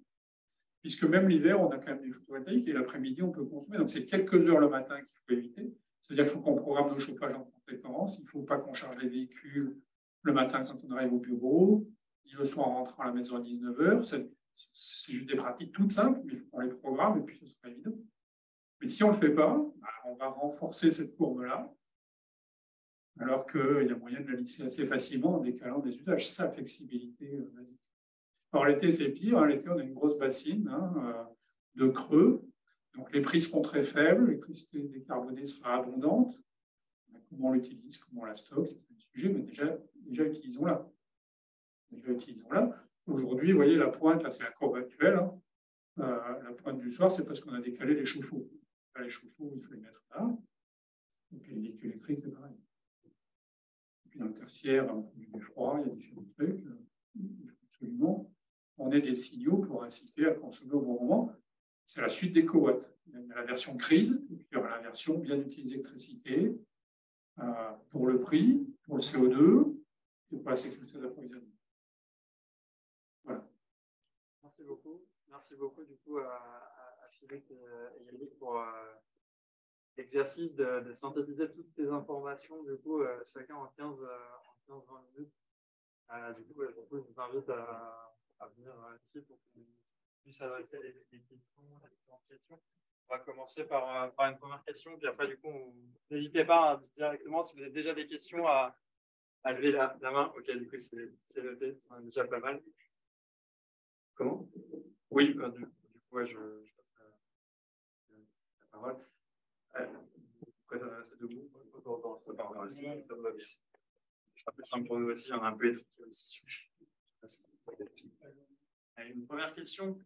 Puisque même l'hiver, on a quand même des photovoltaïques et l'après-midi, on peut consommer. Donc, c'est quelques heures le matin qu'il faut éviter. C'est-à-dire qu'il faut qu'on programme nos chauffages en conséquence. Il ne faut pas qu'on charge les véhicules le matin quand on arrive au bureau. Le soir en rentrant à la maison à 19 heures. C'est juste des pratiques toutes simples, mais il faut qu'on les programme et puis ce sera évident. Mais si on ne le fait pas, on va renforcer cette courbe-là, alors qu'il y a moyen de la lisser assez facilement en décalant des usages. C'est ça la flexibilité basique. Alors l'été, c'est pire. Hein. L'été, on a une grosse bassine de creux. Donc les prix seront très faibles, l'électricité décarbonée sera abondante. Comment on l'utilise, comment on la stocke, c'est un sujet, mais déjà utilisons-la. Aujourd'hui, vous voyez la pointe, là c'est la courbe actuelle. Hein. La pointe du soir, c'est parce qu'on a décalé les chauffe-eau. Les chauffe-eau, il faut les mettre là. Et puis les véhicules électriques, c'est pareil. Et puis dans le tertiaire, il y a du froid, il y a différents trucs. Il faut absolument on ait des signaux pour inciter à consommer au bon moment. C'est la suite des cowatts. Il y a la version crise, et puis il y aura la version bien utiliser l'électricité pour le prix, pour le CO2 et pour la sécurité d'approvisionnement. Voilà. Merci beaucoup. Merci beaucoup du coup à Philippe et Yannick pour l'exercice de synthétiser toutes ces informations du coup chacun en 15-20 minutes. Du coup, je vous invite à venir ici pour qu'on puisse adresser les questions, les différentes questions. On va commencer par une première question, puis après, du coup, n'hésitez pas directement, si vous avez déjà des questions, à lever la main. Ok, du coup, c'est noté, on a déjà pas mal. Comment? Oui, du coup, ouais, je passe la parole. Après, c'est debout. Je rappelle simple pour nous aussi, on a un peu les trucs aussi. Une première question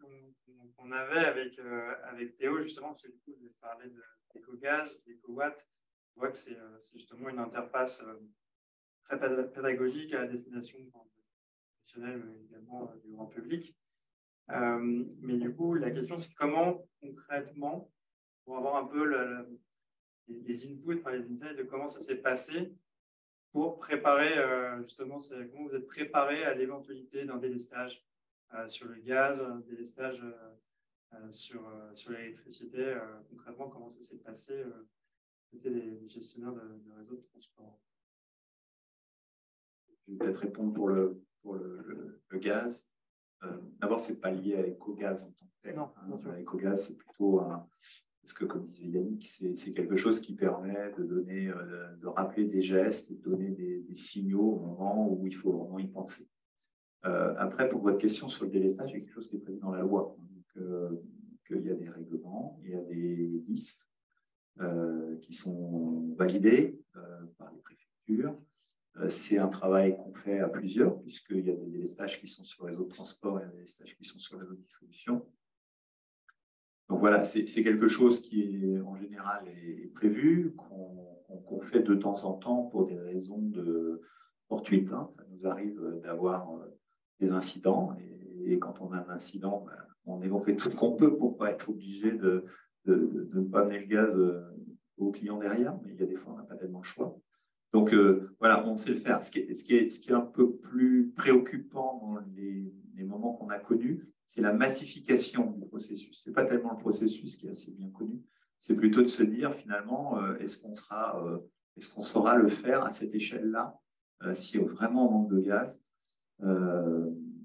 qu'on avait avec Théo, justement, parce que du coup, vous avez parlé d'éco-gaz, d'éco-watt. On voit que c'est justement une interface très pédagogique à la destination des professionnels, mais également du grand public. Mais du coup, la question, c'est comment, concrètement, pour avoir un peu les inputs, enfin, les insights de comment ça s'est passé, pour préparer, justement, comment vous êtes préparé à l'éventualité d'un délestage sur le gaz, un délestage sur l'électricité. Concrètement, comment ça s'est passé côté des gestionnaires de réseaux de transport? Je vais peut-être répondre pour le gaz. D'abord, ce n'est pas lié à l'éco-gaz en tant que tel. Non, l'éco-gaz, c'est plutôt parce que, comme disait Yannick, c'est quelque chose qui permet de donner, de rappeler des gestes et de donner des signaux au moment où il faut vraiment y penser. Après, pour votre question sur le délestage, il y a quelque chose qui est prévu dans la loi. Donc, il y a des règlements, il y a des listes qui sont validées par les préfectures. C'est un travail qu'on fait à plusieurs, puisqu'il y a des délestages qui sont sur le réseau de transport et des délestages qui sont sur le réseau de distribution. Donc voilà, c'est quelque chose qui, en général, est prévu, qu'on fait de temps en temps pour des raisons fortuites. Hein. Ça nous arrive d'avoir des incidents, et quand on a un incident, on fait tout ce qu'on peut pour ne pas être obligé de ne pas amener le gaz au client derrière, mais il y a des fois, on n'a pas tellement le choix. Donc voilà, on sait le faire. Ce qui est un peu plus préoccupant dans les moments qu'on a connus, c'est la massification du processus. Ce n'est pas tellement le processus qui est assez bien connu, c'est plutôt de se dire finalement, est-ce qu'on saura le faire à cette échelle-là, si vraiment on manque de gaz,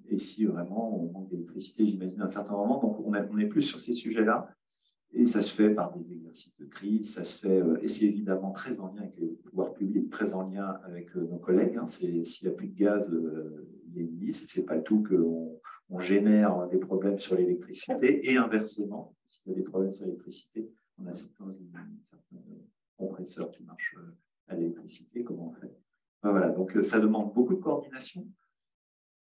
et si vraiment on manque d'électricité, j'imagine, à un certain moment. Donc on est plus sur ces sujets-là. Et ça se fait par des exercices de crise, ça se fait, et c'est évidemment très en lien avec les pouvoirs publics, très en lien avec nos collègues. Hein. S'il n'y a plus de gaz, il y a une liste. Ce n'est pas le tout qu'on génère des problèmes sur l'électricité. Et inversement, s'il y a des problèmes sur l'électricité, on a certains compresseurs qui marchent à l'électricité. Comment on fait? Voilà, donc ça demande beaucoup de coordination,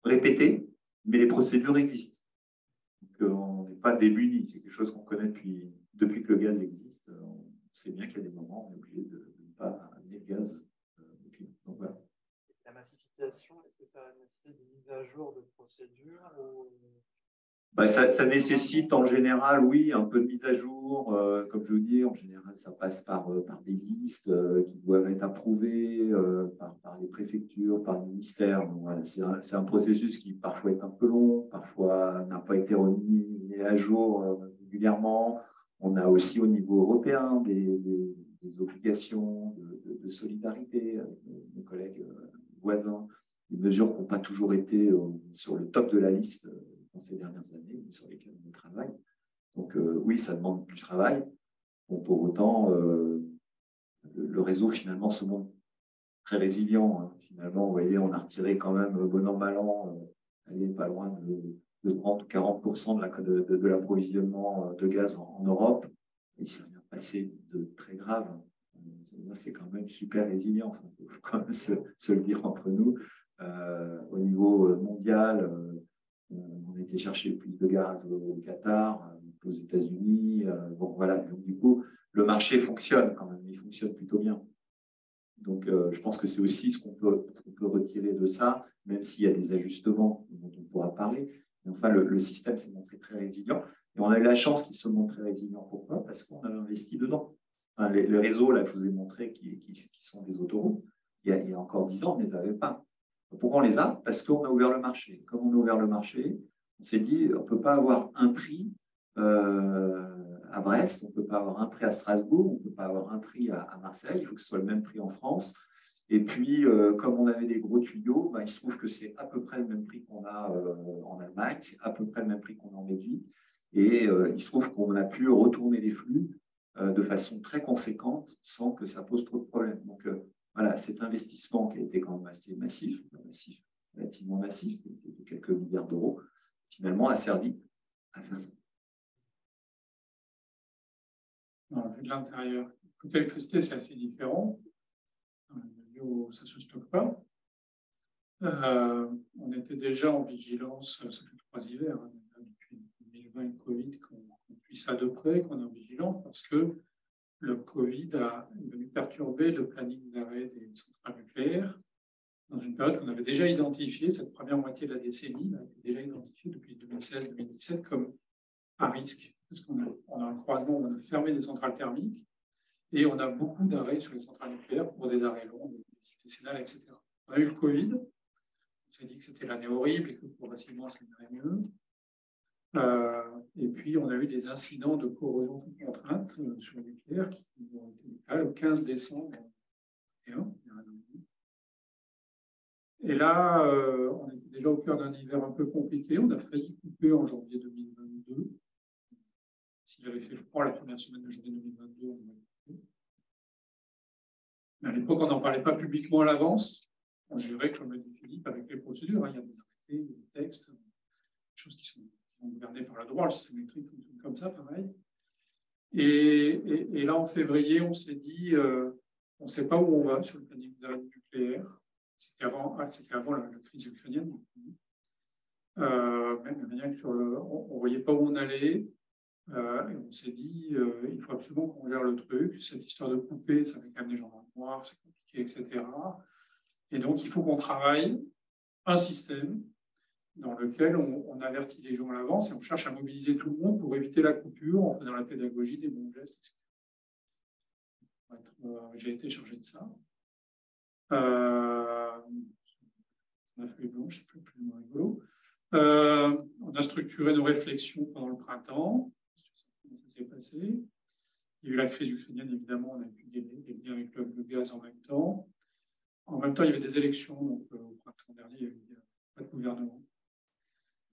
répétée, mais les procédures existent. Donc, on n'est pas démunis. C'est quelque chose qu'on connaît depuis que le gaz existe. On sait bien qu'il y a des moments où on est obligé de ne pas amener le gaz. Donc, voilà. La massification, est-ce que ça nécessite une mise à jour de procédure ou... Ça nécessite en général, oui, un peu de mise à jour. Comme je vous dis, en général, ça passe par des listes qui doivent être approuvées par les préfectures, par le ministère. Donc, voilà, c'est un processus qui parfois est un peu long, parfois n'a pas été remis à jour régulièrement. On a aussi au niveau européen des obligations de solidarité avec nos collègues voisins, des mesures qui n'ont pas toujours été sur le top de la liste dans ces dernières années, sur lesquelles on travaille. Donc oui, ça demande du travail. Bon, pour autant, le réseau finalement se montre très résilient. Hein. Finalement, vous voyez, on a retiré quand même, bon an, mal an, pas loin de 30 ou 40% de l'approvisionnement de gaz en Europe. Et ça vient passer de très grave. C'est quand même super résilient. Il faut quand même se le dire entre nous. Au niveau mondial, on a été chercher plus de gaz au Qatar, aux États-Unis. Bon, voilà. Donc, du coup, le marché fonctionne quand même. Il fonctionne plutôt bien. Donc, je pense que c'est aussi ce qu'on peut retirer de ça, même s'il y a des ajustements dont on pourra parler. Mais enfin, le système s'est montré très résilient. Et on a eu la chance qu'il se montre très résilient. Pourquoi? Parce qu'on a investi dedans. Enfin, les réseaux, là, je vous ai montré, qui sont des autoroutes, il y a encore 10 ans, on ne les avait pas. Pourquoi on les a? Parce qu'on a ouvert le marché. Comme on a ouvert le marché, on s'est dit, on ne peut pas avoir un prix à Brest, on ne peut pas avoir un prix à Strasbourg, on ne peut pas avoir un prix à Marseille, il faut que ce soit le même prix en France. Et puis, comme on avait des gros tuyaux, il se trouve que c'est à peu près le même prix qu'on a en Allemagne, c'est à peu près le même prix qu'on a en Belgique. Et il se trouve qu'on a pu retourner les flux de façon très conséquente sans que ça pose trop de problèmes. Donc, voilà, cet investissement qui a été quand même assez massif, relativement massif, de quelques milliards d'euros, finalement a servi à faire ça. De l'intérieur. Côté électricité, c'est assez différent. Ça ne se stocke pas. On était déjà en vigilance, ça fait 3 hivers, hein, depuis 2020 et le Covid, qu'on suit ça de près, qu'on est en vigilance, parce que le Covid est venu perturber le planning d'arrêt des centrales nucléaires dans une période qu'on avait déjà identifiée, cette première moitié de la décennie, a été déjà identifiée depuis 2016-2017 comme à risque. Parce qu'on a un croisement où on a fermé des centrales thermiques et on a beaucoup d'arrêts sur les centrales nucléaires pour des arrêts longs, des visites décennales, etc. On a eu le Covid, on s'est dit que c'était l'année horrible et que progressivement ça irait mieux. Et puis, on a eu des incidents de corrosion sous contrainte sur le nucléaire qui ont été le 15 décembre 2021. Et là, on était déjà au cœur d'un hiver un peu compliqué. On a failli couper en janvier 2022. S'il avait fait froid la première semaine de janvier 2022, on aurait coupé. Mais à l'époque, on n'en parlait pas publiquement à l'avance. On gérait, comme l'a dit Philippe, avec les procédures. Il y a des arrêtés, des textes, des choses qui sont gouvernés par le droit. Le système électrique fonctionne comme ça, pareil. Et là, en février, on s'est dit, on ne sait pas où on va sur le planning des arrêts nucléaires. C'était avant la crise ukrainienne. Même de manière que on ne voyait pas où on allait. Et on s'est dit, il faut absolument qu'on gère le truc. Cette histoire de couper, ça fait quand même des gens dans le noir, c'est compliqué, etc. Et donc, il faut qu'on travaille un système dans lequel on avertit les gens à l'avance et on cherche à mobiliser tout le monde pour éviter la coupure en faisant la pédagogie des bons gestes, etc. J'ai été chargé de ça. La feuille blanche, c'est plus rigolo. On a structuré nos réflexions pendant le printemps. Comment ça s'est passé? Il y a eu la crise ukrainienne, évidemment, on a pu les liens avec le gaz en même temps. En même temps, il y avait des élections, donc au printemps dernier, il n'y avait pas de gouvernement.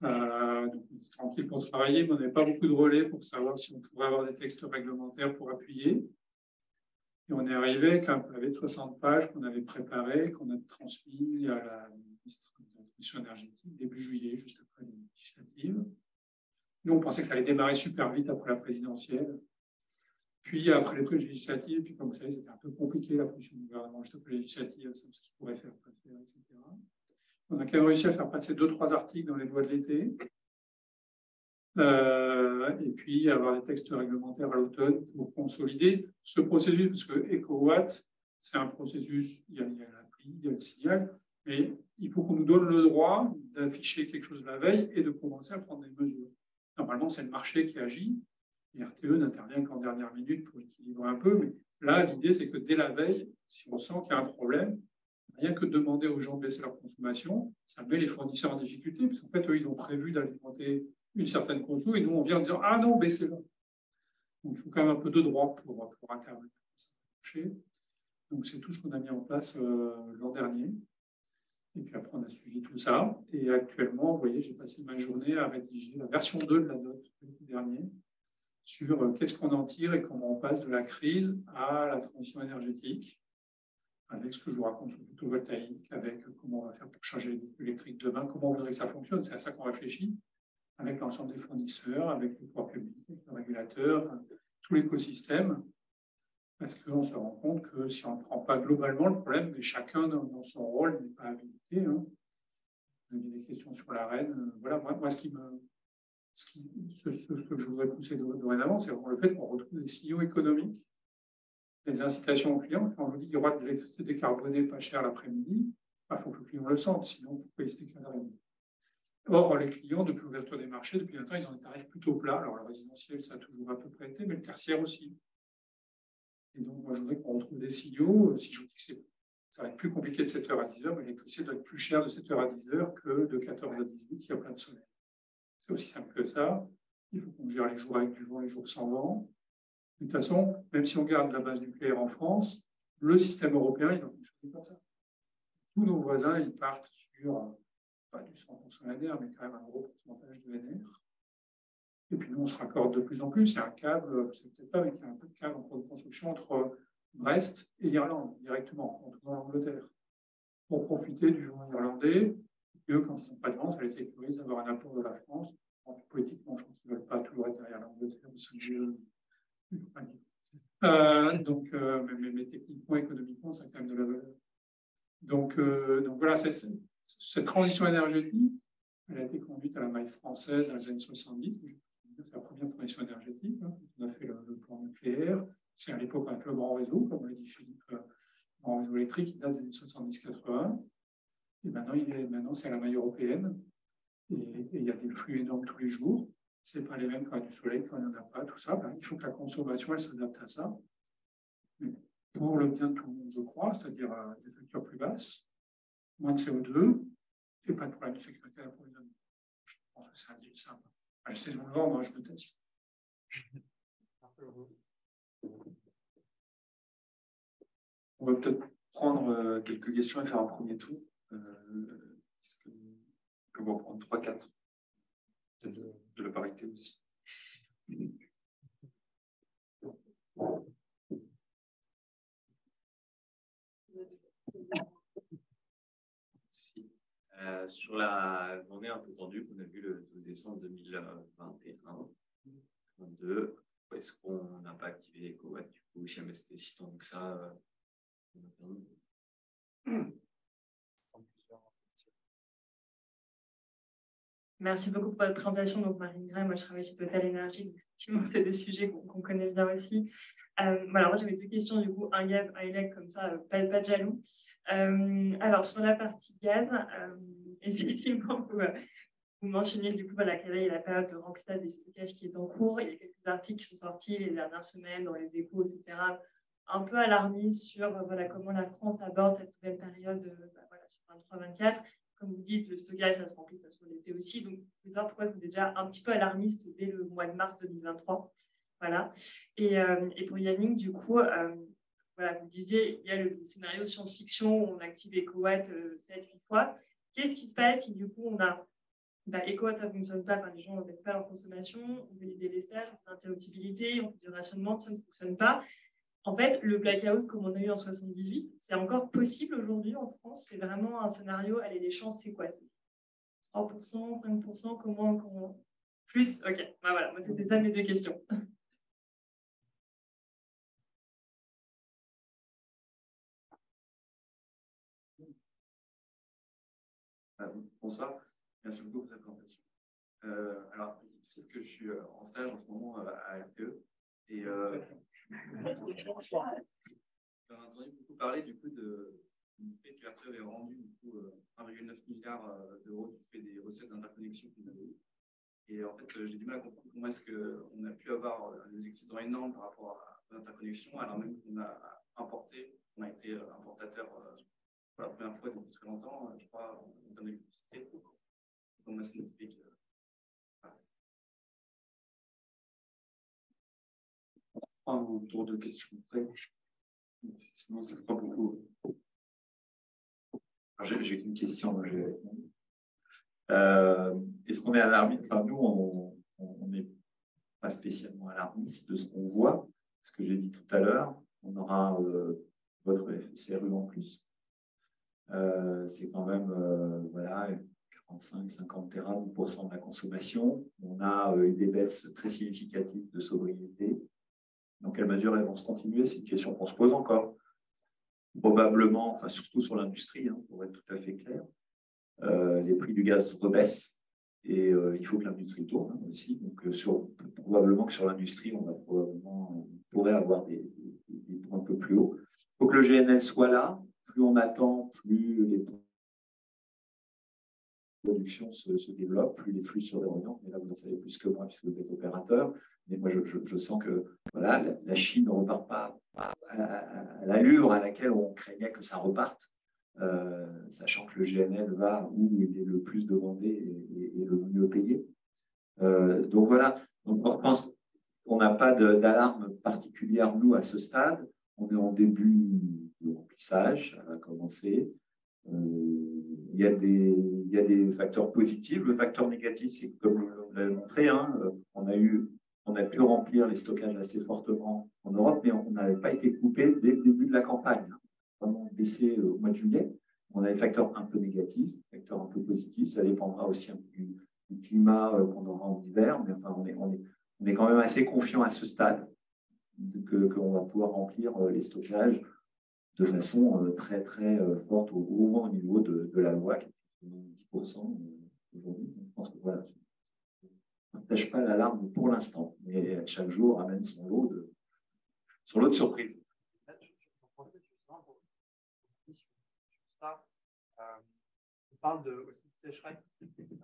Donc, on était tranquille pour travailler, mais on n'avait pas beaucoup de relais pour savoir si on pourrait avoir des textes réglementaires pour appuyer. Et on est arrivé avec 60 pages qu'on avait préparées, qu'on a transmis à la ministre de la Transition énergétique début juillet, juste après les législatives. Nous, on pensait que ça allait démarrer super vite après la présidentielle. Puis, après les législatives, puis comme vous savez, c'était un peu compliqué la position du gouvernement juste après les législatives, ce qu'il pourrait faire, pas faire, etc. On a quand même réussi à faire passer 2-3 articles dans les lois de l'été. Et puis avoir des textes réglementaires à l'automne pour consolider ce processus, parce que EcoWatt, c'est un processus, il y a l'appli, il y a le signal, mais il faut qu'on nous donne le droit d'afficher quelque chose la veille et de commencer à prendre des mesures. Normalement, c'est le marché qui agit. Et RTE n'intervient qu'en dernière minute pour équilibrer un peu, mais là, l'idée, c'est que dès la veille, si on sent qu'il y a un problème, rien que demander aux gens de baisser leur consommation, ça met les fournisseurs en difficulté, parce qu'en fait, eux, ils ont prévu d'alimenter une certaine conso, et nous, on vient en disant « Ah non, baissez-le ». Donc, il faut quand même un peu de droit pour intervenir sur ce marché. Donc, c'est tout ce qu'on a mis en place l'an dernier. Et puis après, on a suivi tout ça. Et actuellement, vous voyez, j'ai passé ma journée à rédiger la version 2 de la note l'été dernier sur qu'est-ce qu'on en tire et comment on passe de la crise à la transition énergétique, avec ce que je vous raconte sur le photovoltaïque, avec comment on va faire pour charger les véhicules électriques demain, comment on voudrait que ça fonctionne. C'est à ça qu'on réfléchit, avec l'ensemble des fournisseurs, avec les pouvoirs publics, avec le régulateur, tout l'écosystème. Parce qu'on se rend compte que si on ne prend pas globalement le problème, mais chacun dans son rôle n'est pas habilité. Hein. Vous avez des questions sur la reine. Voilà, moi ce que je voudrais pousser dorénavant, c'est vraiment le fait qu'on retrouve des signaux économiques, des incitations aux clients. Quand on vous dit qu'il y aura de l'électricité décarbonée pas chère l'après-midi, il faut que le client le sente, sinon pourquoi il se déclarerait? Or, les clients, depuis l'ouverture des marchés, depuis un temps, ils ont des tarifs plutôt plats. Alors, le résidentiel, ça a toujours à peu près été, mais le tertiaire aussi. Et donc, moi, je voudrais qu'on retrouve des signaux. Si je vous dis que ça va être plus compliqué de 7h à 10h, mais l'électricité doit être plus chère de 7h à 10h que de 14h à 18h, il y a plein de soleil. C'est aussi simple que ça. Il faut qu'on gère les jours avec du vent, les jours sans vent. De toute façon, même si on garde la base nucléaire en France, le système européen, il va fonctionner comme ça. Tous nos voisins, ils partent sur, pas du 100% NR, mais quand même un gros pourcentage de NR. Et puis nous, on se raccorde de plus en plus. Il y a un câble, c'est peut-être pas, mais il y a un peu de câble en cours de construction entre Brest et l'Irlande, directement, entre l'Angleterre, pour profiter du vent irlandais. Et eux, quand ils n'ont pas de vent, ça les sécurise d'avoir un apport de la France. Politiquement, je pense qu'ils ne veulent pas toujours être derrière l'Angleterre, mais techniquement, économiquement, ça a quand même de la valeur. Donc voilà, cette transition énergétique, elle a été conduite à la maille française dans les années 70. C'est la première transition énergétique. Hein. On a fait le plan nucléaire. C'est à l'époque un peu le grand réseau, comme l'a dit Philippe, le grand réseau électrique, qui date des années 70-80. Et maintenant, c'est à la maille européenne. Et il y a des flux énormes tous les jours. Ce n'est pas les mêmes quand il y a du soleil, quand il n'y en a pas, tout ça. Il faut que la consommation, elle s'adapte à ça. Mais pour le bien de tout le monde, je crois, c'est-à-dire des factures plus basses, moins de CO2, et pas de problème de sécurité d'approvisionnement. Je pense que c'est un deal simple. Je sais, je vous le vends, moi, je me teste. On va peut-être prendre quelques questions et faire un premier tour. Est-ce que on va prendre 3-4 de la parité aussi. Sur la journée un peu tendue qu'on a vue le 12 décembre 2021, 2022, est-ce qu'on n'a pas activé EcoWatt du coup, si jamais c'était si tendu que ça Merci beaucoup pour votre présentation. Donc, Marine Gray, moi je travaille chez Total Energy, donc effectivement, c'est des sujets qu'on connaît bien aussi. Voilà, moi j'avais deux questions, du coup, un gaz, un élec, comme ça, pas de jaloux. Alors, sur la partie gaz, effectivement, vous mentionniez du coup voilà, qu'il y a la période de remplissage des stockages qui est en cours. Il y a quelques articles qui sont sortis les dernières semaines dans les échos, etc., un peu alarmistes sur voilà, comment la France aborde cette nouvelle période voilà, sur 23-24. Comme vous dites, le stockage, ça se remplit de toute façon l'été aussi. Donc, vous savoir pourquoi vous êtes déjà un petit peu alarmiste dès le mois de mars 2023. Voilà. Et pour Yannick, du coup, voilà, vous disiez, il y a le scénario science-fiction où on active EcoWatt 7-8 fois. Qu'est-ce qui se passe si du coup on a EcoWatt, ça ne fonctionne pas, les gens ne baissent pas leur consommation, on fait des délestages, on fait l'interruptibilité, on fait du rationnement, ça ne fonctionne pas. En fait, le blackout, comme on a eu en 78, c'est encore possible aujourd'hui en France. C'est vraiment un scénario. Allez, les chances, c'est quoi? 3%, 5%, comment... Plus? Ok, voilà, moi, c'était ça mes deux questions. Bonsoir, merci beaucoup pour cette présentation. Alors, il se trouve que je suis en stage en ce moment à RTE. Et j'ai entendu beaucoup parler du coup du fait que RTE avait rendu du coup 1,9 milliard d'euros du fait des recettes d'interconnexion qu'on avait eues. Et en fait, j'ai du mal à comprendre comment est-ce qu'on a pu avoir des excédents énormes par rapport à l'interconnexion, alors même qu'on a importé, on a été importateur pour la première fois depuis très longtemps, je crois, en termes d'électricité. Comment est-ce qu'on explique Un tour de questions après. Sinon, ça fera beaucoup. J'ai une question. Est-ce qu'on est alarmiste? Enfin, nous, on n'est pas spécialement alarmiste de ce qu'on voit. Ce que j'ai dit tout à l'heure, on aura votre FCRU en plus. C'est quand même voilà, 45-50 TWh de la consommation. On a eu des baisses très significatives de sobriété. Dans quelle mesure elles vont se continuer? C'est une question qu'on se pose encore. Probablement, enfin surtout sur l'industrie, pour être tout à fait clair. Les prix du gaz rebaissent et il faut que l'industrie tourne aussi. Donc, probablement que sur l'industrie, on pourrait avoir des points un peu plus hauts. Il faut que le GNL soit là. Plus on attend, plus les productions se développent, plus les flux se réorientent. Mais là, vous en savez plus que moi puisque vous êtes opérateur. Mais moi, je sens que voilà, la Chine ne repart pas à l'allure à laquelle on craignait que ça reparte. Sachant que le GNL va où il est le plus demandé et le mieux payé. Donc voilà, donc, je pense qu'on n'a pas d'alarme particulière, nous, à ce stade. On est en début de remplissage, ça va commencer. Il y a des facteurs positifs. Le facteur négatif, c'est comme vous l'avez montré, on a pu remplir les stockages assez fortement en Europe, mais on n'avait pas été coupé dès le début de la campagne. Vraiment baissé au mois de juillet. On a des facteurs un peu négatifs, des facteurs un peu positifs. Ça dépendra aussi du climat qu'on aura en hiver, mais enfin, on est quand même assez confiant à ce stade qu'on va pouvoir remplir les stockages de façon très, très forte, au moins au niveau de la loi, qui est 10% aujourd'hui. Je pense que voilà, je ne partage pas l'alarme pour l'instant, mais chaque jour amène son lot de surprises. On parle aussi de sécheresse cet été.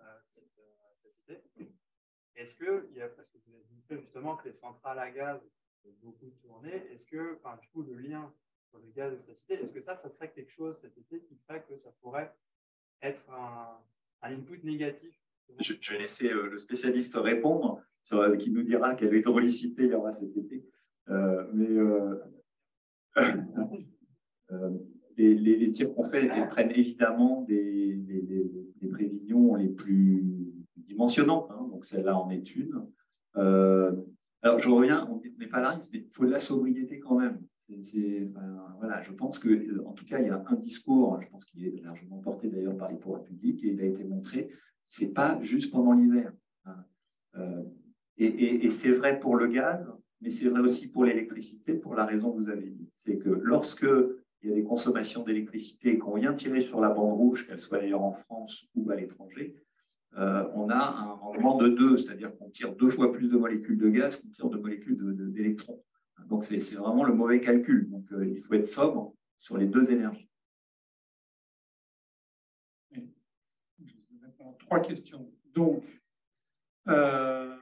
Est-ce que, parce que vous avez dit justement que les centrales à gaz ont beaucoup tourné, est-ce que, du coup, le lien sur le gaz et l'électricité, est-ce que ça serait quelque chose cet été qui ferait que ça pourrait être un input négatif? Je vais laisser le spécialiste répondre, qui nous dira quelle hydraulicité il y aura cet été. Les tirs qu'on fait prennent évidemment des prévisions les plus dimensionnantes. Donc celle-là en est une. Alors je reviens, on n'est pas là, mais il faut de la sobriété quand même. Voilà, je pense que, en tout cas, il y a un discours, je pense qu'il est largement porté d'ailleurs par les pouvoirs publics, et il a été montré, c'est pas juste pendant l'hiver. Et c'est vrai pour le gaz, mais c'est vrai aussi pour l'électricité, pour la raison que vous avez dit. C'est que lorsque il y a des consommations d'électricité qu'on vient tirer sur la bande rouge, qu'elle soit d'ailleurs en France ou à l'étranger, on a un rendement de 2, c'est-à-dire qu'on tire 2 fois plus de molécules de gaz qu'on tire de molécules d'électrons. Donc, c'est vraiment le mauvais calcul. Donc, il faut être sobre sur les deux énergies. Oui. 3 questions. Donc, la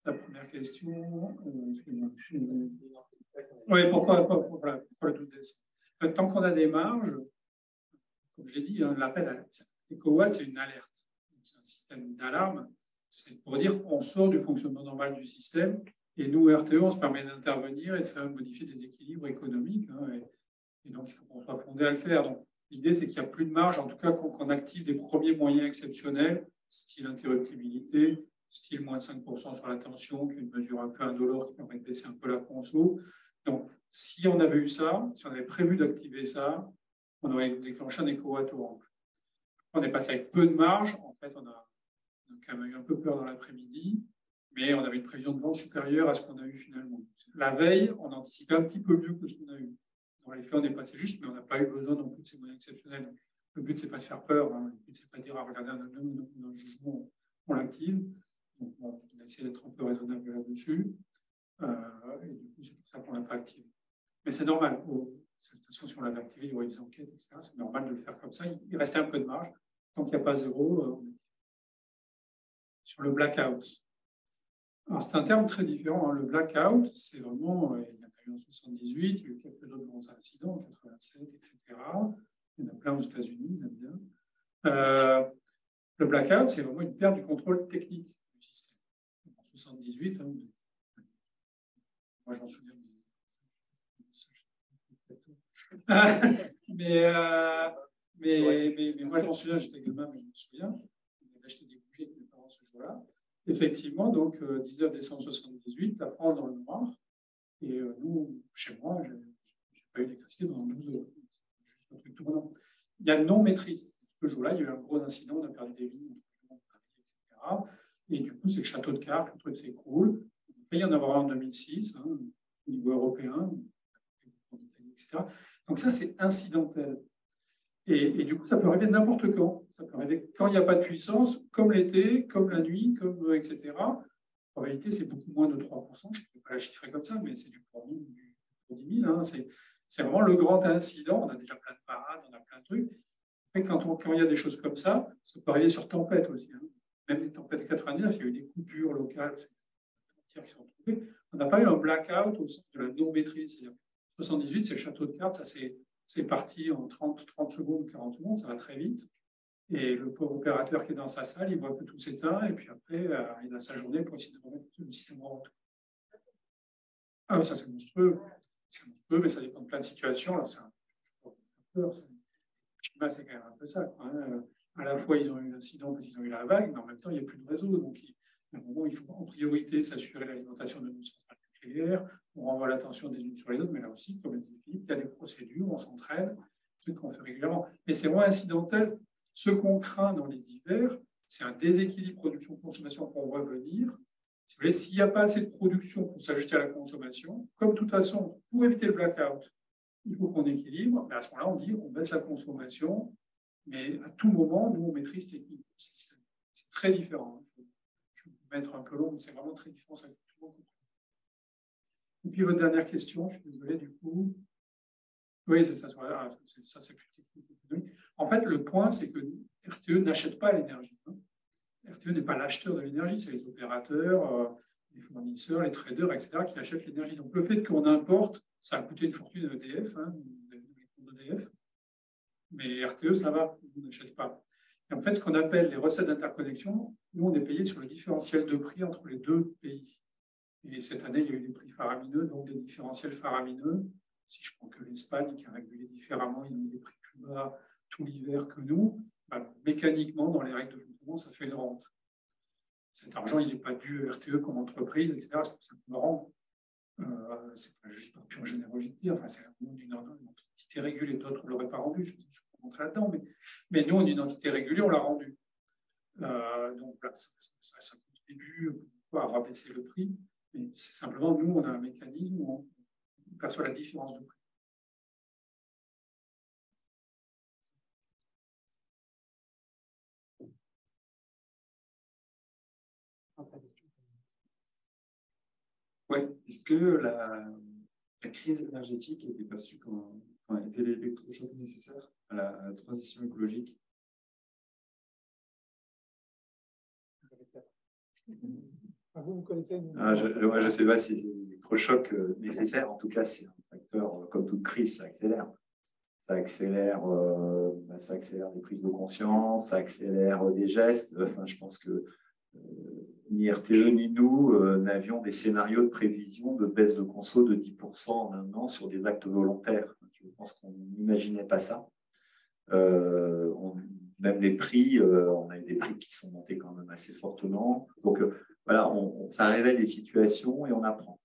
première question, oui, pourquoi le 12 décembre? Tant qu'on a des marges, comme je l'ai dit, l'appel à EcoWatt, c'est une alerte. C'est un système d'alarme. C'est pour dire qu'on sort du fonctionnement normal du système. Et nous, RTE, on se permet d'intervenir et de faire modifier des équilibres économiques. Et donc, il faut qu'on soit fondé à le faire. Donc, l'idée, c'est qu'il n'y a plus de marge, en tout cas, qu'on active des premiers moyens exceptionnels, style interruptibilité, style moins 5% sur la tension, qui est une mesure un peu indolore qui permet de baisser un peu la conso. Donc, si on avait eu ça, si on avait prévu d'activer ça, on aurait déclenché un EcoWatt orange. On est passé avec peu de marge. En fait, on a quand même eu un peu peur dans l'après-midi, mais on avait une prévision de vente supérieure à ce qu'on a eu finalement. La veille, on anticipait un petit peu mieux que ce qu'on a eu. Dans les faits, on est passé juste, mais on n'a pas eu besoin non plus de ces moyens exceptionnels. Donc, le but, ce n'est pas de faire peur. Le but, ce n'est pas de dire, regardez, notre jugement, on l'active. Donc, on a essayer d'être un peu raisonnable là-dessus. Et du coup, c'est pour ça qu'on ne l'a pas activé. Mais c'est normal. De toute façon, si on l'avait activé, il y aurait eu des enquêtes, etc. C'est normal de le faire comme ça. Il restait un peu de marge. Tant qu'il n'y a pas zéro, sur le blackout. Alors, c'est un terme très différent. Hein. Le blackout, c'est vraiment, il y en a eu en 78, il y a eu quelques autres grands incidents, en 87, etc. Il y en a plein aux États-Unis, ils aiment bien. Le blackout, c'est vraiment une perte du contrôle technique du système. En 78, hein, moi j'en souviens. mais moi je m'en souviens, j'étais gamin, mais je me souviens. On avait acheté des bougies avec mes parents ce jour-là. Effectivement, donc 19 décembre 78, la France dans le noir. Et nous, chez moi, je n'ai pas eu d'électricité pendant 12 heures. Juste un truc tournant. Il y a non-maîtrise. Ce jour-là, il y a eu un gros incident, on a perdu des lignes, etc. Et du coup, c'est le château de cartes, le truc s'écroule. Il peut y en avoir un en 2006, hein, au niveau européen, etc. Donc ça, c'est incidentel. Et du coup, ça peut arriver n'importe quand. Ça peut arriver quand il n'y a pas de puissance, comme l'été, comme la nuit, comme, etc. En réalité, c'est beaucoup moins de 3%. Je ne peux pas la chiffrer comme ça, mais c'est du pour 10 000. Hein. C'est vraiment le grand incident. On a déjà plein de parades, on a plein de trucs. Et quand il y a des choses comme ça peut arriver sur tempête aussi. Hein. Même les tempêtes de 89, il y a eu des coupures locales qui sont trouvées. On n'a pas eu un blackout au sens de la non-maîtrise. 78, c'est le château de cartes. Ça, c'est parti en 30 secondes, 40 secondes. Ça va très vite. Et le pauvre opérateur qui est dans sa salle, il voit que tout s'éteint. Et puis après, il a sa journée pour essayer de remettre le système en route. Ah oui, ça, c'est monstrueux. C'est monstrueux, mais ça dépend de plein de situations. Là, c'est un peu peur. C'est quand même un peu ça. Hein. À la fois, ils ont eu l'incident parce qu'ils ont eu la vague, mais en même temps, il n'y a plus de réseau. Donc, à un moment, il faut en priorité s'assurer l'alimentation de nos centrales nucléaires. On renvoie l'attention des unes sur les autres, mais là aussi, comme le dit Philippe, il y a des procédures, on s'entraîne, trucs qu'on fait régulièrement. Mais c'est moins incidentel. Ce qu'on craint dans les hivers, c'est un déséquilibre production-consommation qu'on voit venir. Si vous voulez, s'il n'y a pas assez de production pour s'ajuster à la consommation, comme de toute façon, pour éviter le blackout, il faut qu'on équilibre. Mais à ce moment-là, on dit on baisse la consommation, mais à tout moment, nous, on maîtrise techniquement le système. C'est très différent. Je vais vous mettre un peu long, mais c'est vraiment très différent. Ça, tout le monde comprend. Et puis, votre dernière question, je suis désolé, du coup. Oui, c'est ça. Ça, c'est plus technique. En fait, le point, c'est que RTE n'achète pas l'énergie. Hein. RTE n'est pas l'acheteur de l'énergie, c'est les opérateurs, les fournisseurs, les traders, etc., qui achètent l'énergie. Donc, le fait qu'on importe, ça a coûté une fortune à EDF, hein, d'EDF, mais RTE, ça va, on n'achète pas. Et en fait, ce qu'on appelle les recettes d'interconnexion, nous, on est payé sur le différentiel de prix entre les deux pays. Et cette année, il y a eu des prix faramineux, donc des différentiels faramineux. Si je prends que l'Espagne, qui a régulé différemment, ils ont des prix plus bas tout l'hiver que nous, mécaniquement, dans les règles de fonctionnement, ça fait une rente. Cet argent, il n'est pas dû à RTE comme entreprise, etc. C'est simplement rente. C'est pas juste par pure générosité, enfin, c'est un monde d'une entité régulée, d'autres ne l'auraient pas rendu, je ne vais pas rentrer là-dedans, mais nous, on est une entité régulée, on l'a rendue. Donc, voilà, ça contribue à rabaisser le prix, mais c'est simplement, nous, on a un mécanisme où on perçoit la différence de prix. Oui, est-ce que la crise énergétique était perçue comme était l'électrochoc nécessaire à la transition écologique? Vous connaissez je ne sais pas si c'est l'électrochoc nécessaire. En tout cas, c'est un facteur, comme toute crise, ça accélère. Ça accélère des prises de conscience, ça accélère des gestes. Enfin, je pense que ni RTE ni nous n'avions des scénarios de prévision de baisse de conso de 10% en un an sur des actes volontaires. Je pense qu'on n'imaginait pas ça. Même les prix, on a eu des prix qui sont montés quand même assez fortement. Donc voilà, ça révèle des situations et on apprend.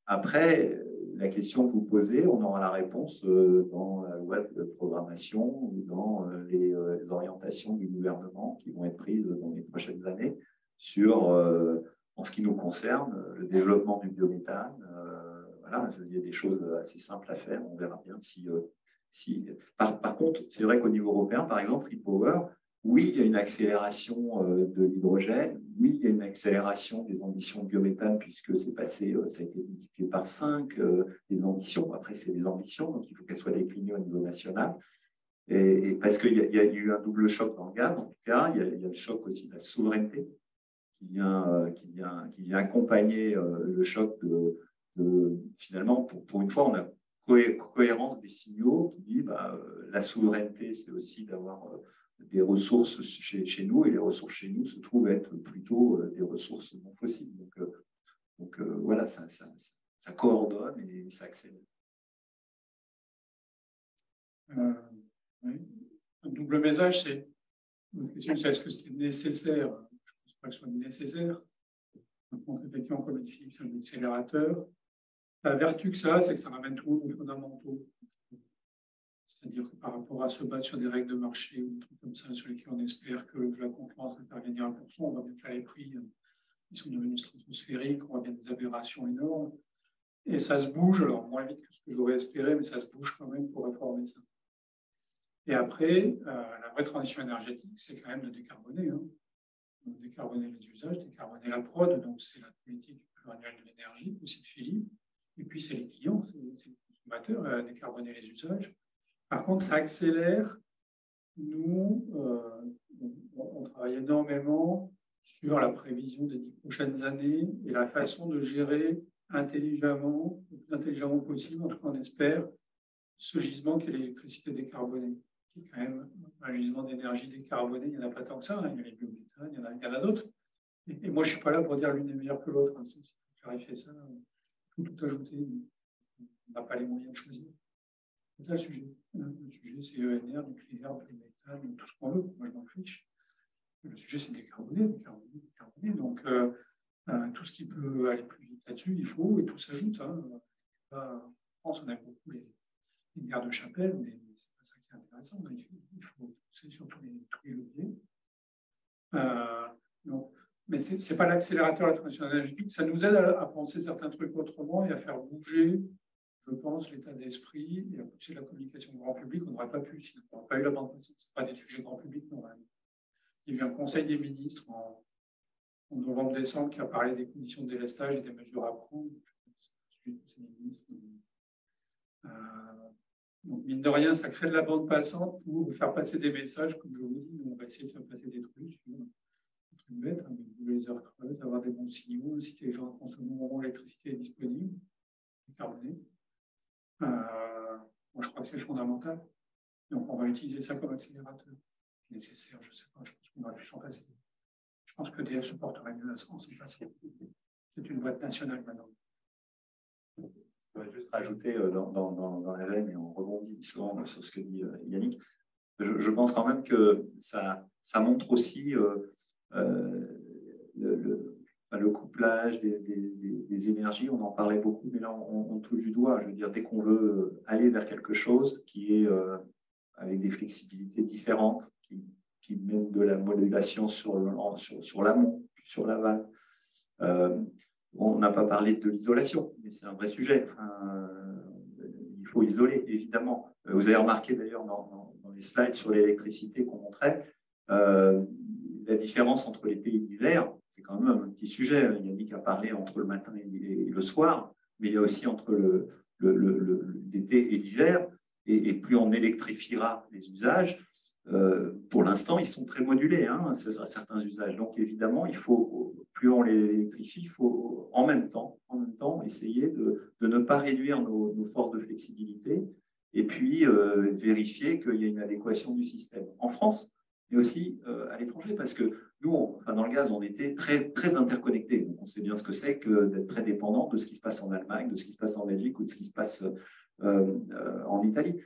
Après, la question que vous posez, on aura la réponse dans la loi de programmation ou dans les orientations du gouvernement qui vont être prises dans les prochaines années sur, en ce qui nous concerne, le développement du biométhane. Voilà, il y a des choses assez simples à faire. On verra bien si par contre, c'est vrai qu'au niveau européen, par exemple, RePower, oui, il y a une accélération de l'hydrogène, oui, il y a une accélération des ambitions de biométhane puisque c'est passé, ça a été multiplié par 5, les ambitions. Après, c'est des ambitions, donc il faut qu'elles soient déclinées au niveau national. Et parce qu'il y a eu un double choc dans le gaz, en tout cas, il y a le choc aussi de la souveraineté qui vient accompagner le choc finalement, pour une fois, on a cohérence des signaux qui dit la souveraineté, c'est aussi d'avoir des ressources chez nous, et les ressources chez nous se trouvent être plutôt des ressources non fossiles. Donc voilà, ça coordonne et ça accélère. Oui. Un double message, c'est une question, c'est est-ce que c'était nécessaire? Je ne pense pas que ce soit nécessaire. Donc, effectivement, comme dit Philippe, c'est un accélérateur. La vertu que ça a, c'est que ça ramène tout le monde aux fondamentaux. C'est-à-dire que par rapport à se battre sur des règles de marché ou des trucs comme ça, sur lesquels on espère que la concurrence va faire gagner 1%, on voit bien que là, les prix ils sont devenus stratosphériques, on voit bien des aberrations énormes. Et ça se bouge, alors moins vite que ce que j'aurais espéré, mais ça se bouge quand même pour réformer ça. Et après, la vraie transition énergétique, c'est quand même de décarboner. Hein. Donc, décarboner les usages, décarboner la prod, donc c'est la politique pluriannuelle de l'énergie, aussi de Philippe. Et puis, c'est les clients, c'est les consommateurs, décarboner les usages. Par contre, ça accélère. Nous, on travaille énormément sur la prévision des 10 prochaines années et la façon de gérer intelligemment, le plus intelligemment possible, en tout cas on espère, ce gisement qu'est l'électricité décarbonée, qui est quand même un gisement d'énergie décarbonée. Il n'y en a pas tant que ça, hein. Il y a les biométhanes, il y en a d'autres. Et moi, je ne suis pas là pour dire l'une est meilleure que l'autre. Hein. Il faut clarifier ça, il faut tout ajouter. On n'a pas les moyens de choisir. C'est ça le sujet. Le sujet, c'est ENR, nucléaire, biométhane, tout ce qu'on veut. Moi, je m'en fiche. Le sujet, c'est décarboner. Donc, tout ce qui peut aller plus vite là-dessus, il faut, et tout s'ajoute. Hein. En France, on a beaucoup les gares de chapelle, mais ce n'est pas ça qui est intéressant. Il faut pousser sur tous les leviers. Mais ce n'est pas l'accélérateur de la transition énergétique. Ça nous aide à penser certains trucs autrement et à faire bouger, je pense, l'état d'esprit et à pousser la communication grand public. On n'aurait pas pu, sinon on n'aurait pas eu la bande passante. Ce n'est pas des sujets grand public, normalement. Il y a eu un conseil des ministres en novembre-décembre qui a parlé des conditions de délestage et des mesures à prendre. Donc, mine de rien, ça crée de la bande passante pour faire passer des messages, comme je vous dis. On va essayer de faire passer des trucs, bête, hein, bouger les heures creuses, avoir des bons signaux, inciter les gens à consommer au moment où l'électricité est disponible, décarbonée. Moi, je crois que c'est fondamental. Donc, on va utiliser ça comme accélérateur. Nécessaire, je ne sais pas, je pense qu'on va plus s'en passer. Je pense que DF se porterait mieux à ça, on s'est passé. C'est une boîte nationale maintenant. Je voudrais juste rajouter dans la veine, et on rebondit souvent sur ce que dit Yannick, je pense quand même que ça montre aussi le couplage des énergies. On en parlait beaucoup, mais là, on touche du doigt. Je veux dire, dès qu'on veut aller vers quelque chose qui est avec des flexibilités différentes, qui mènent de la modulation sur l'amont, sur l'aval. On n'a pas parlé de l'isolation, mais c'est un vrai sujet. Il faut isoler, évidemment. Vous avez remarqué d'ailleurs dans les slides sur l'électricité qu'on montrait, la différence entre l'été et l'hiver, c'est quand même un petit sujet. Yannick a parlé entre le matin et le soir, mais il y a aussi entre l'été et l'hiver. Et plus on électrifiera les usages, pour l'instant, ils sont très modulés, hein, certains usages. Donc, évidemment, plus on les électrifie, il faut en même temps essayer de ne pas réduire nos forces de flexibilité et puis vérifier qu'il y a une adéquation du système en France, mais aussi à l'étranger, parce que nous, dans le gaz, on était très, très interconnectés. Donc, on sait bien ce que c'est que d'être très dépendant de ce qui se passe en Allemagne, de ce qui se passe en Belgique ou de ce qui se passe en Italie.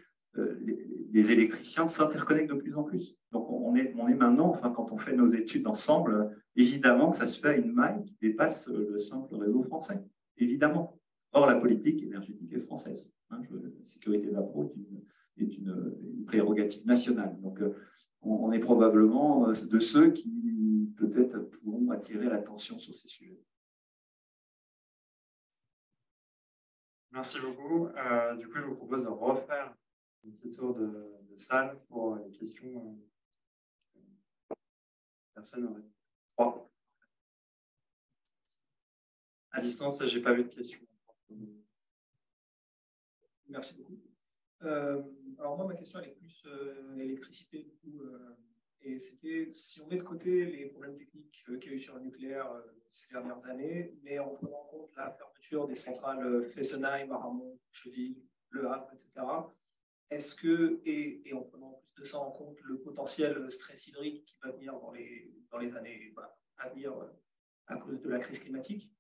Les électriciens s'interconnectent de plus en plus. Donc, on est maintenant, quand on fait nos études ensemble, évidemment que ça se fait à une maille qui dépasse le simple réseau français. Évidemment. Or, la politique énergétique est française. Hein, la sécurité de l'appro est une prérogative nationale. Donc, on est probablement de ceux qui, peut-être, pourront attirer l'attention sur ces sujets. Merci beaucoup. Du coup, je vous propose de refaire un petit tour de salle pour les questions. Personne n'aurait. 3. distance, je n'ai pas vu de questions. Merci beaucoup. Alors moi, ma question, elle est plus électricité, du coup, et c'était si on met de côté les problèmes techniques qu'il y a eu sur le nucléaire ces dernières années, mais en prenant en compte la fermeture des centrales Fessenheim, Aramon, Cheville, Le Havre, etc., est-ce que, et en prenant en plus de ça en compte le potentiel stress hydrique qui va venir dans les années à venir à cause de la crise climatique,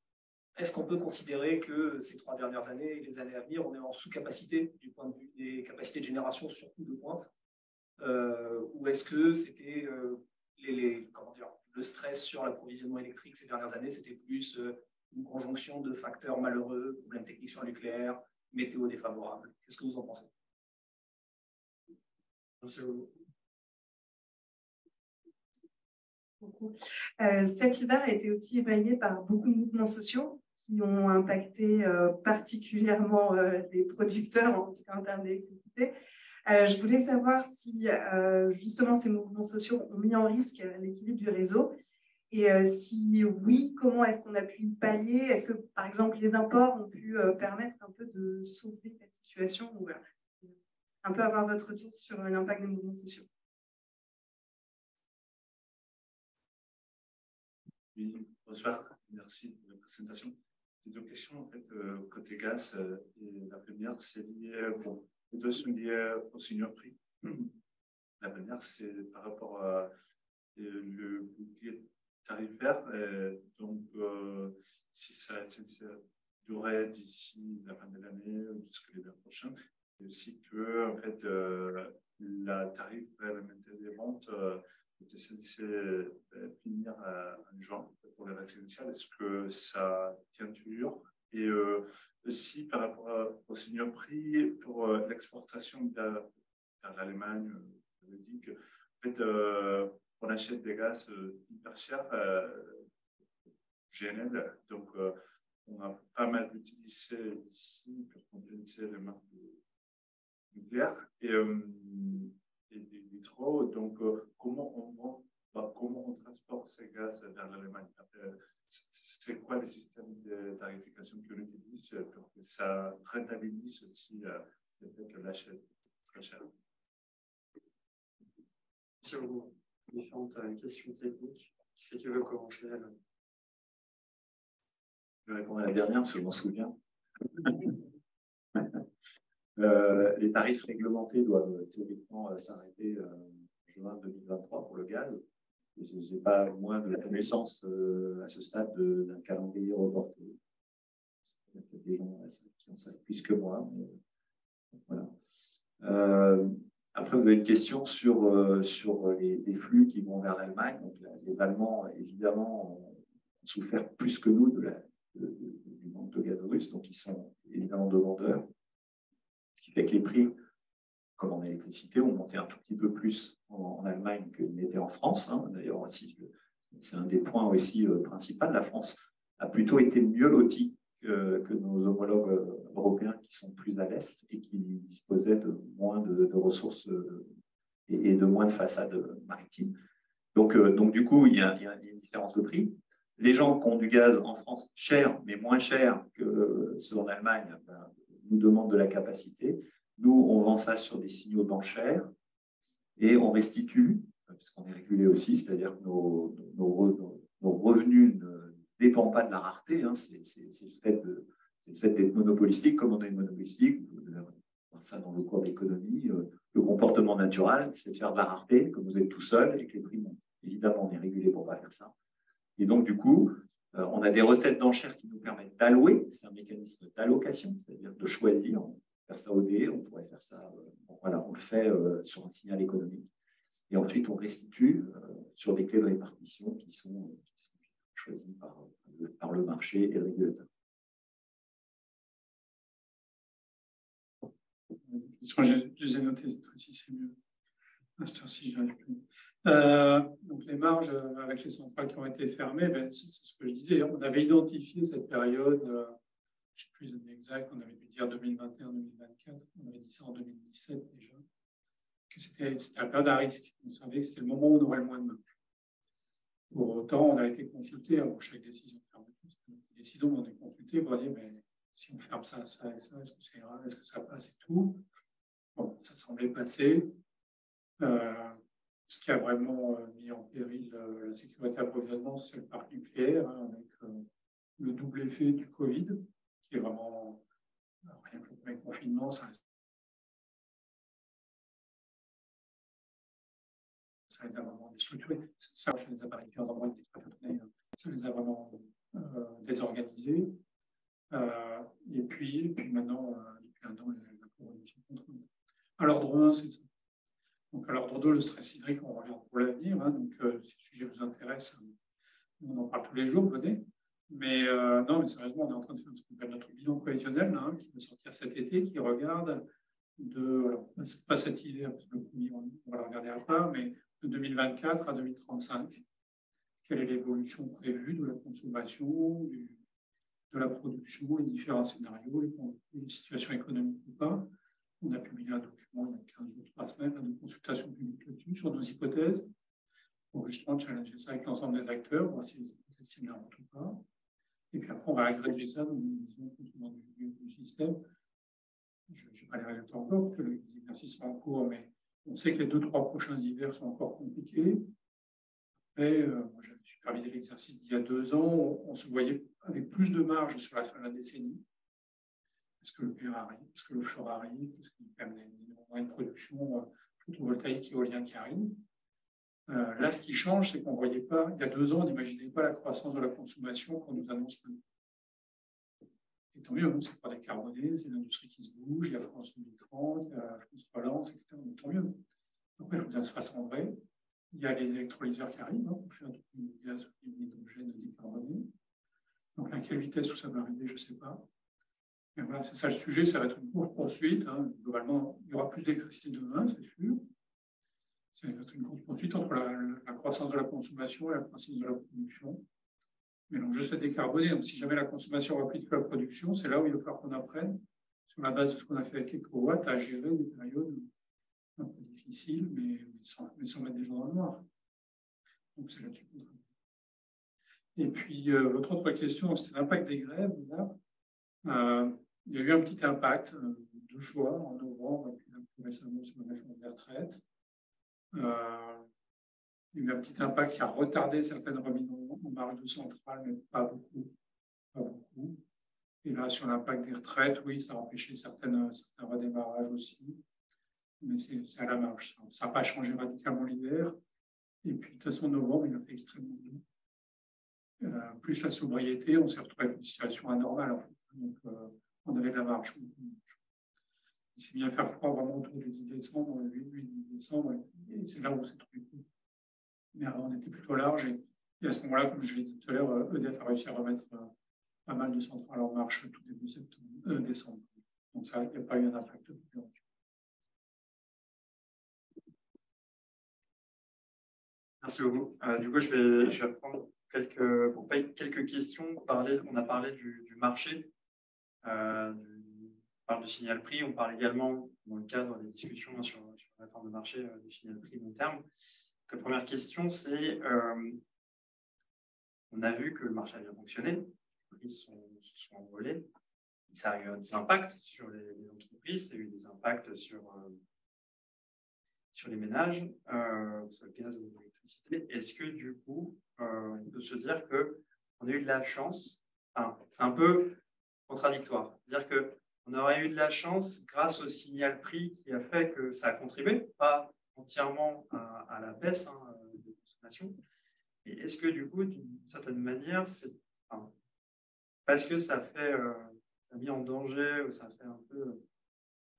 est-ce qu'on peut considérer que ces 3 dernières années et les années à venir, on est en sous-capacité du point de vue des capacités de génération, surtout de pointe, ou est-ce que c'était le stress sur l'approvisionnement électrique ces dernières années, c'était plus une conjonction de facteurs malheureux, problèmes techniques sur le nucléaire, météo défavorable? Qu'est-ce que vous en pensez? Merci beaucoup. Cet hiver a été aussi émaillé par beaucoup de mouvements sociaux qui ont impacté particulièrement les producteurs en termes d'électricité. Je voulais savoir si justement ces mouvements sociaux ont mis en risque l'équilibre du réseau et si oui, comment est-ce qu'on a pu y pallier? Est-ce que par exemple les imports ont pu permettre un peu de sauver la situation ou un peu avoir votre retour sur l'impact des mouvements sociaux? Oui, bonsoir, merci de la présentation. Ces 2 questions, en fait, côté gaz et la première, c'est lié, bon, les 2 sont liées au senior prix. La première, c'est par rapport à le bouclier tarifaire. Donc, si ça durait d'ici la fin de l'année jusqu'à l'hiver prochain, et aussi que, en fait, la tarif réglementaire des ventes était censé finir en juin pour les résidentiels. Est-ce que ça tient toujours? Et aussi par rapport au senior prix pour l'exportation vers l'Allemagne, je dis que en fait, on achète des gaz hyper chers, GNL, donc on a pas mal utilisé ici pour compenser le manque nucléaire et des vitraux. Donc, comment on transporte ces gaz vers l'Allemagne? C'est quoi le système de tarification qu'on utilise pour que ça rentabilise aussi le fait que l'achat est très cher? Merci beaucoup. Différentes questions techniques. Qui c'est qui veut commencer? Je vais répondre à la dernière parce que je m'en souviens. Les tarifs réglementés doivent théoriquement s'arrêter en juin 2023 pour le gaz. Je n'ai pas moins de connaissance à ce stade d'un calendrier reporté. Il y a peut-être des gens qui en savent plus que moi. Mais voilà. Après, vous avez une question sur les flux qui vont vers l'Allemagne. Donc, les Allemands, évidemment, ont souffert plus que nous du manque de gaz russe. Donc, ils sont évidemment demandeurs. Ce qui fait que les prix, comme en électricité, ont monté un tout petit peu plus en Allemagne qu'ils n'étaient en France. Hein. D'ailleurs, aussi, c'est un des points aussi principaux. La France a plutôt été mieux lotie que nos homologues européens qui sont plus à l'est et qui disposaient de moins de ressources et de moins de façades maritimes. Donc, du coup, il y a une différence de prix. Les gens qui ont du gaz en France cher, mais moins cher que ceux en Allemagne, nous demandent de la capacité. Nous, on vend ça sur des signaux d'enchères et on restitue, puisqu'on est régulé aussi, c'est-à-dire que nos revenus ne dépendent pas de la rareté. Hein, c'est le fait d'être monopolistique. Comme on est monopolistique, vous devez voir ça dans le cours de l'économie, le comportement naturel, c'est de faire de la rareté, comme vous êtes tout seul et que les prix montent. Évidemment, on est régulé pour ne pas faire ça. Et donc, du coup, on a des recettes d'enchères qui nous permettent d'allouer. C'est un mécanisme d'allocation, c'est-à-dire de choisir. On peut faire ça au dé, on pourrait faire ça. Voilà, on le fait sur un signal économique. Et ensuite, on restitue sur des clés de répartition qui sont choisies par le marché et le régulateur. Je les ai notées, c'est mieux. À cette heure-ci, je n'y arrive plus. Donc les marges avec les centrales qui ont été fermées, c'est ce que je disais. On avait identifié cette période, je ne sais plus les années exactes, on avait dû dire 2021-2024, on avait dit ça en 2017 déjà, que c'était la période à risque. On savait que c'était le moment où on aurait le moins de marge. Pour autant, on a été consulté avant chaque décision de fermeture. Nous décidons, on est consulté discuté pour dire, mais si on ferme ça, ça et ça, est-ce que ça ira, est-ce que ça passe et tout. Bon, ça semblait passer. Ce qui a vraiment mis en péril la sécurité d'approvisionnement, c'est le parc nucléaire, hein, avec le double effet du Covid, qui est vraiment, rien que le premier confinement, ça les a vraiment déstructurés. Ça, chez les appareils 15 ans, ça les a vraiment désorganisés. Et puis maintenant, depuis un an, la couronne sous contrôle. À l'ordre 1, c'est ça. Donc, à l'ordre 2, le stress hydrique, on regarde pour l'avenir. Hein, donc, si le sujet vous intéresse, on en parle tous les jours, venez. Mais non, mais sérieusement, on est en train de faire ce qu'on appelle notre bilan prévisionnel, hein, qui va sortir cet été, qui regarde alors, pas cette idée, parce que le premier, on va la regarder à part, mais de 2024 à 2035. Quelle est l'évolution prévue de la consommation, de la production, les différents scénarios, les situations économiques ou pas. On a publié un document il y a 15 jours, 3 semaines, de consultation publique là-dessus, sur nos hypothèses, pour justement challenger ça avec l'ensemble des acteurs, voir si les hypothèses tiennent la route ou pas. Et puis après, on va agréger ça dans une vision du système. Je n'ai pas les résultats encore, parce que les exercices sont en cours, mais on sait que les 2-3 prochains hivers sont encore compliqués. Après, moi, j'avais supervisé l'exercice d'il y a 2 ans, on se voyait avec plus de marge sur la fin de la décennie, parce que le PR arrive, parce que l'offshore arrive, parce qu'il y a quand même une production photovoltaïque et éolien qui arrive. Là, ce qui change, c'est qu'on ne voyait pas, il y a 2 ans, on n'imaginait pas la croissance de la consommation qu'on nous annonce maintenant. Et tant mieux, hein, c'est pas décarboné, c'est l'industrie qui se bouge, il y a France 2030, il y a France Relance, etc. Donc, tant mieux. Après, il faut que ça se fasse en vrai. Il y a les électrolyseurs qui arrivent, hein, pour faire du gaz ou de l'hydrogène décarboné. Donc, à quelle vitesse tout ça va arriver, je ne sais pas. Mais voilà, c'est ça le sujet, ça va être une course poursuite. Hein. Globalement, il y aura plus d'électricité demain, c'est sûr. Ça va être une course poursuite entre la croissance de la consommation et la croissance de la production. Mais l'enjeu, c'est de décarboner. Donc, si jamais la consommation rapide que la production, c'est là où il va falloir qu'on apprenne, sur la base de ce qu'on a fait avec EcoWatt, à gérer des périodes un peu difficiles, mais sans mettre des gens dans le noir. Donc, c'est là-dessus qu'on travaille. Et puis, votre autre question, c'était l'impact des grèves. Là. Il y a eu un petit impact 2 fois, en novembre et puis un peu récemment sur la réforme des retraites. Il y a eu un petit impact qui a retardé certaines remises en marge de centrale, mais pas beaucoup. Et là, sur l'impact des retraites, oui, ça a empêché certains redémarrages aussi. Mais c'est à la marge. Ça n'a pas changé radicalement l'hiver. Et puis, de toute façon, novembre, il a fait extrêmement doux. Plus la sobriété, on s'est retrouvé avec une situation anormale, en fait. Donc, on avait de la marge. Il s'est mis à faire froid vraiment autour du 10 décembre, le 8-10 décembre, et c'est là où on s'est trouvé cool. Mais avant, on était plutôt large, et à ce moment-là, comme je l'ai dit tout à l'heure, EDF a réussi à remettre pas mal de centrales en marche tout début décembre. Donc, ça, il n'y a pas eu un impact plus. Merci beaucoup. Du coup, je vais reprendre quelques questions. On a parlé du marché, on parle de signal prix, on parle également, dans le cadre des discussions sur la réforme de marché, du signal prix long terme. La première question, c'est on a vu que le marché a bien fonctionné, les prix se sont envolés, ça a eu des impacts sur les entreprises, ça a eu des impacts sur les ménages, sur le gaz ou l'électricité. Est-ce que du coup, on peut se dire qu'on a eu de la chance, c'est un peu contradictoire, dire qu'on aurait eu de la chance grâce au signal prix qui a fait que ça a contribué, pas entièrement à la baisse de consommation. Et est-ce que du coup, d'une certaine manière, c'est parce que ça a mis en danger ou ça fait un peu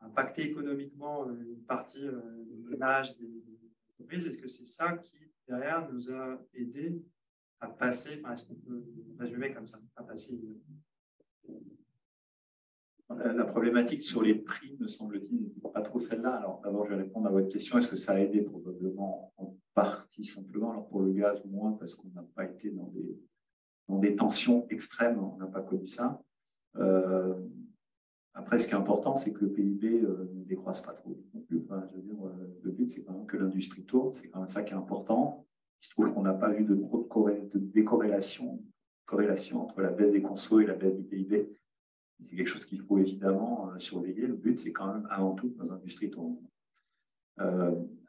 impacter économiquement une partie des ménages, des entreprises, est-ce que c'est ça qui, derrière, nous a aidé à passer, est-ce qu'on peut résumer comme ça, à passer La problématique sur les prix, me semble-t-il, n'était pas trop celle-là. Alors d'abord, je vais répondre à votre question. Est-ce que ça a aidé? Probablement en partie simplement. Alors pour le gaz, moins, parce qu'on n'a pas été dans des tensions extrêmes. On n'a pas connu ça. Après, ce qui est important, c'est que le PIB ne décroisse pas trop non plus. Enfin, je veux dire, le but, c'est quand même que l'industrie tourne. C'est quand même ça qui est important. Il se trouve qu'on n'a pas vu de décorrélation corrélation entre la baisse des consos et la baisse du PIB. C'est quelque chose qu'il faut évidemment surveiller. Le but, c'est quand même avant tout que nos industries tournent.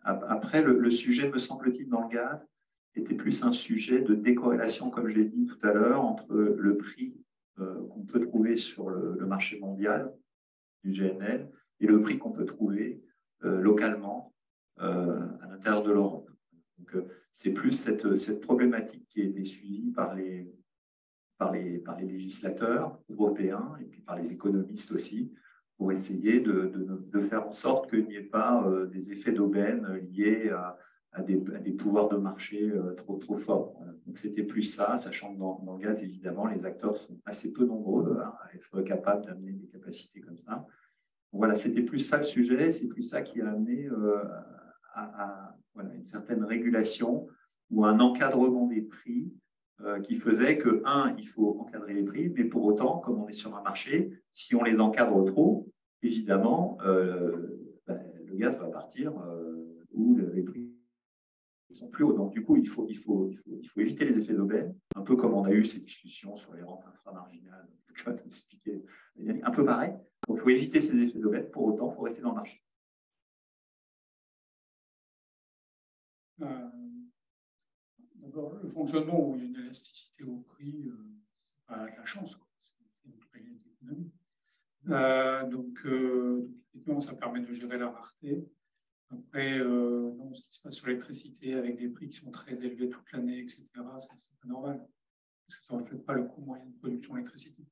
Après, le sujet, me semble-t-il, dans le gaz, était plus un sujet de décorrélation, comme je l'ai dit tout à l'heure, entre le prix qu'on peut trouver sur le marché mondial du GNL et le prix qu'on peut trouver localement à l'intérieur de l'Europe. Donc, c'est plus cette problématique qui a été suivie par les législateurs européens et puis par les économistes aussi, pour essayer de faire en sorte qu'il n'y ait pas des effets d'aubaine liés à des pouvoirs de marché trop forts. Voilà. Donc c'était plus ça, sachant que dans le gaz, évidemment, les acteurs sont assez peu nombreux à être capables d'amener des capacités comme ça. Donc, voilà, c'était plus ça le sujet, c'est plus ça qui a amené à une certaine régulation ou un encadrement des prix qui faisait que, il faut encadrer les prix, mais pour autant, comme on est sur un marché, si on les encadre trop, évidemment, le gaz va partir où les prix sont plus hauts. Donc, du coup, il faut éviter les effets d'aubaine, un peu comme on a eu ces discussions sur les rentes inframarginales, je vais t'expliquer, un peu pareil. Donc, il faut éviter ces effets d'aubaine, pour autant, il faut rester dans le marché. D'abord, le fonctionnement où il y a une élasticité au prix, c'est pas de la chance, c'est une réalité économique. Donc, effectivement, ça permet de gérer la rareté. Après, non, ce qui se passe sur l'électricité avec des prix qui sont très élevés toute l'année, etc., c'est pas normal, parce que ça ne reflète pas le coût moyen de production d'électricité.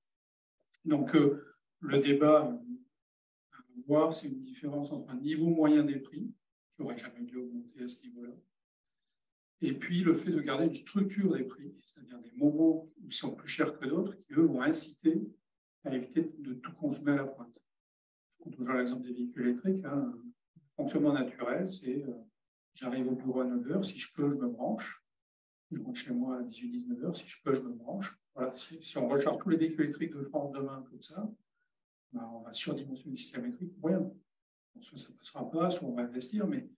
Donc, le débat à voir, c'est une différence entre un niveau moyen des prix, qui n'aurait jamais dû augmenter à ce niveau-là, et puis le fait de garder une structure des prix, c'est-à-dire des moments où ils sont plus chers que d'autres, qui, eux, vont inciter à éviter de tout consommer à la pointe. Je prends toujours l'exemple des véhicules électriques. Hein. Le fonctionnement naturel, c'est j'arrive au bureau à 9h, si je peux, je me branche. Je rentre chez moi à 18-19h, si je peux, je me branche. Voilà. Si on recharge tous les véhicules électriques de France demain comme ça, ben, on va surdimensionner le système électrique pour rien. Soit ça ne passera pas, soit on va investir, mais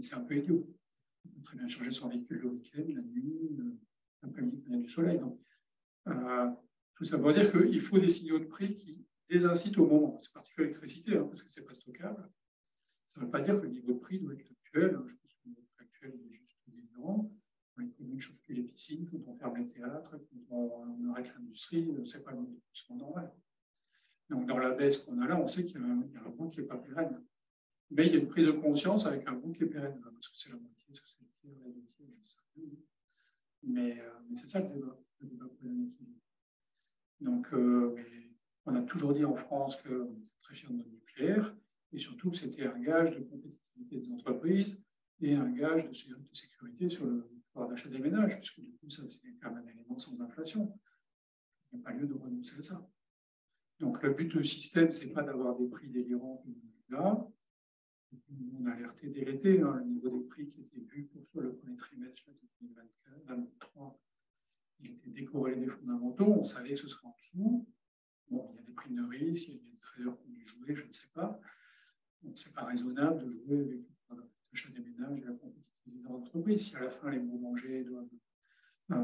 c'est un peu idiot. On peut très bien changer son véhicule le week-end, la nuit, l'après-midi quand il y a du soleil. Donc, tout ça veut dire qu'il faut des signaux de prix qui désincitent au moment. C'est particulier l'électricité, hein, parce que ce n'est pas stockable. Ça ne veut pas dire que le niveau de prix doit être actuel. Je pense que le niveau de prix actuel est juste délirant. Quand les communes ne chauffent plus les piscines, quand on ferme les théâtres, quand on arrête l'industrie, ce n'est pas le mode de fonctionnement normal. Donc, dans la baisse qu'on a là, on sait qu'il y a un bout qui n'est pas pérenne. Mais il y a une prise de conscience avec un bout qui est pérenne. Parce que c'est la moitié, est-ce que c'est le tiers, les deux tiers, je ne sais pas. Mais c'est ça le débat pour l'équilibre. Donc, on a toujours dit en France qu'on était très fiers de notre nucléaire, et surtout que c'était un gage de compétitivité des entreprises et un gage de sécurité sur le pouvoir d'achat des ménages, puisque du coup, ça c'est quand même un élément sans inflation. Il n'y a pas lieu de renoncer à ça. Donc, le but du système, ce n'est pas d'avoir des prix délirants comme là. On a alerté dès l'été, hein, le niveau des prix qui était vu pour le premier trimestre de 2023, il était décorrélé des fondamentaux. On savait que ce serait en dessous. Bon, il y a des primes de risque, il y a des traders qui ont dû jouer, je ne sais pas. Donc, ce n'est pas raisonnable de jouer avec l'achat des ménages et la compétitivité des entreprises. Si à la fin, les boulangers doivent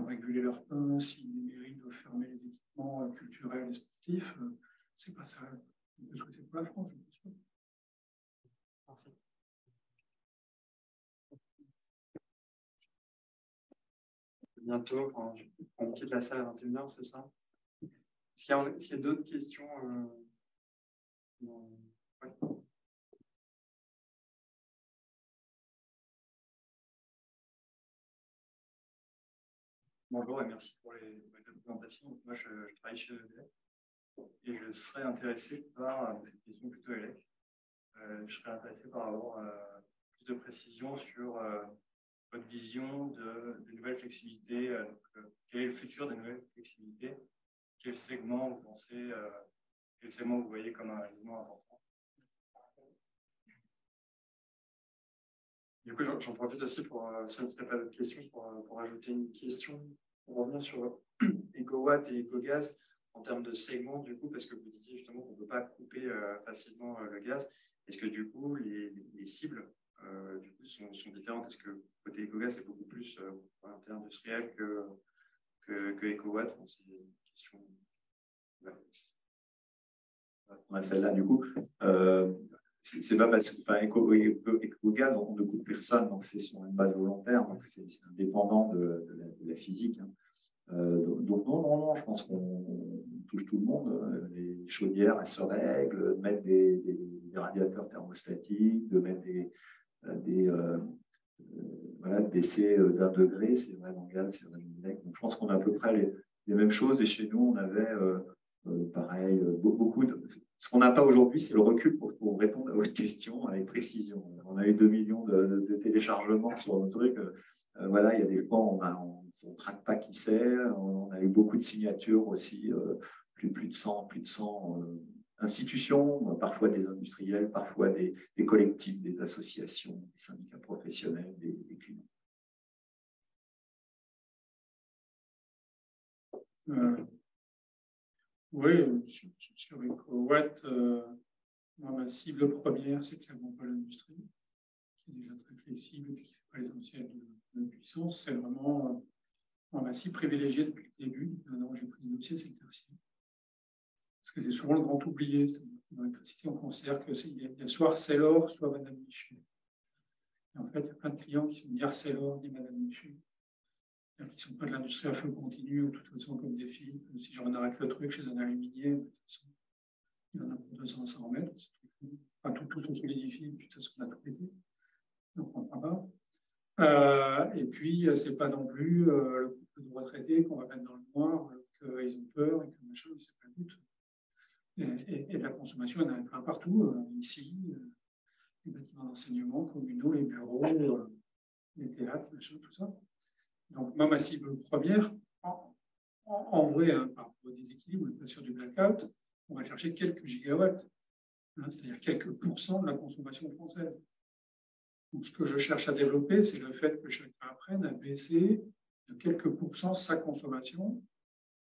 réguler leur pain, si les mairies doivent fermer les équipements culturels et sportifs, ce n'est pas ça qu'on peut souhaiter pour la France, je pense pas. Merci. Bientôt, on quitte la salle à 21h, c'est ça? S'il y a d'autres questions, ouais. Bonjour et merci pour la présentation. Moi, je travaille chez EDF et je serais intéressé par cette question plutôt élec. Je serais intéressé par avoir plus de précision sur votre vision de nouvelles flexibilités. Quel est le futur des nouvelles flexibilités? Quel segment vous pensez, quel segment vous voyez comme un élément important? Du coup, j'en profite aussi pour, si on ne pas d'autres questions, pour ajouter une question, pour revenir sur EcoWatt et EcoGaz en termes de segments, du coup, parce que vous disiez justement qu'on ne peut pas couper facilement le gaz. Est-ce que du coup, les cibles du coup, sont différentes? Est-ce que côté EcoGaz, c'est beaucoup plus industriel que que EcoWatt. C'est une question. On a celle-là, du coup. C'est pas parce que EcoGaz, on ne coupe personne, donc c'est sur une base volontaire, donc c'est indépendant de la physique. Hein. Donc non, je pense qu'on touche tout le monde. Les chaudières, elles se règlent, de mettre des radiateurs thermostatiques, de mettre voilà, de baisser d'1 degré, c'est vrai dans le gaz, c'est vrai dans l'élec. Donc je pense qu'on a à peu près les mêmes choses. Et chez nous, on avait pareil, beaucoup de. Ce qu'on n'a pas aujourd'hui, c'est le recul pour répondre à votre question avec précision. On a eu 2 millions de téléchargements sur nos trucs. Voilà, il y a des fois, on ne traque pas qui c'est. On a eu beaucoup de signatures aussi, plus de 100 institutions, parfois des industriels, parfois des collectifs, des associations, des syndicats professionnels, des clients. Oui, sur EcoWatt, moi, ma cible première, c'est clairement pas l'industrie, qui est déjà très flexible et qui ne fait pas l'essentiel de puissance. C'est vraiment ma cible privilégiée depuis le début. Maintenant, j'ai pris le dossier, c'est le tertiaire. Parce que c'est souvent le grand oublié. Dans l'électricité, on considère qu'il y a soit Arcelor, soit Madame Michu. Et en fait, il y a plein de clients qui sont ni Arcelor, ni Madame Michu. Qui ne sont pas de l'industrie à feu continu, ou de toute façon comme des filles. Si j'en arrête le truc chez un aluminier, de toute façon, il y en a pour 200 mètres. Enfin, tout on solidifie, puis de toute façon, on a tout pété. Donc, on ne prend pas. Et puis, ce n'est pas non plus le couple de retraités qu'on va mettre dans le noir, qu'ils ont peur et que machin, c'est pas le but. Et de la consommation, il y en a plein partout, ici, les bâtiments d'enseignement, communaux, les bureaux, les théâtres, machin, tout ça. Donc, moi, ma cible première, en vrai, hein, par rapport au déséquilibre, pas sur du blackout, on va chercher quelques gigawatts, hein, c'est-à-dire quelques pourcents de la consommation française. Donc, ce que je cherche à développer, c'est le fait que chacun apprenne à baisser de quelques pourcents sa consommation,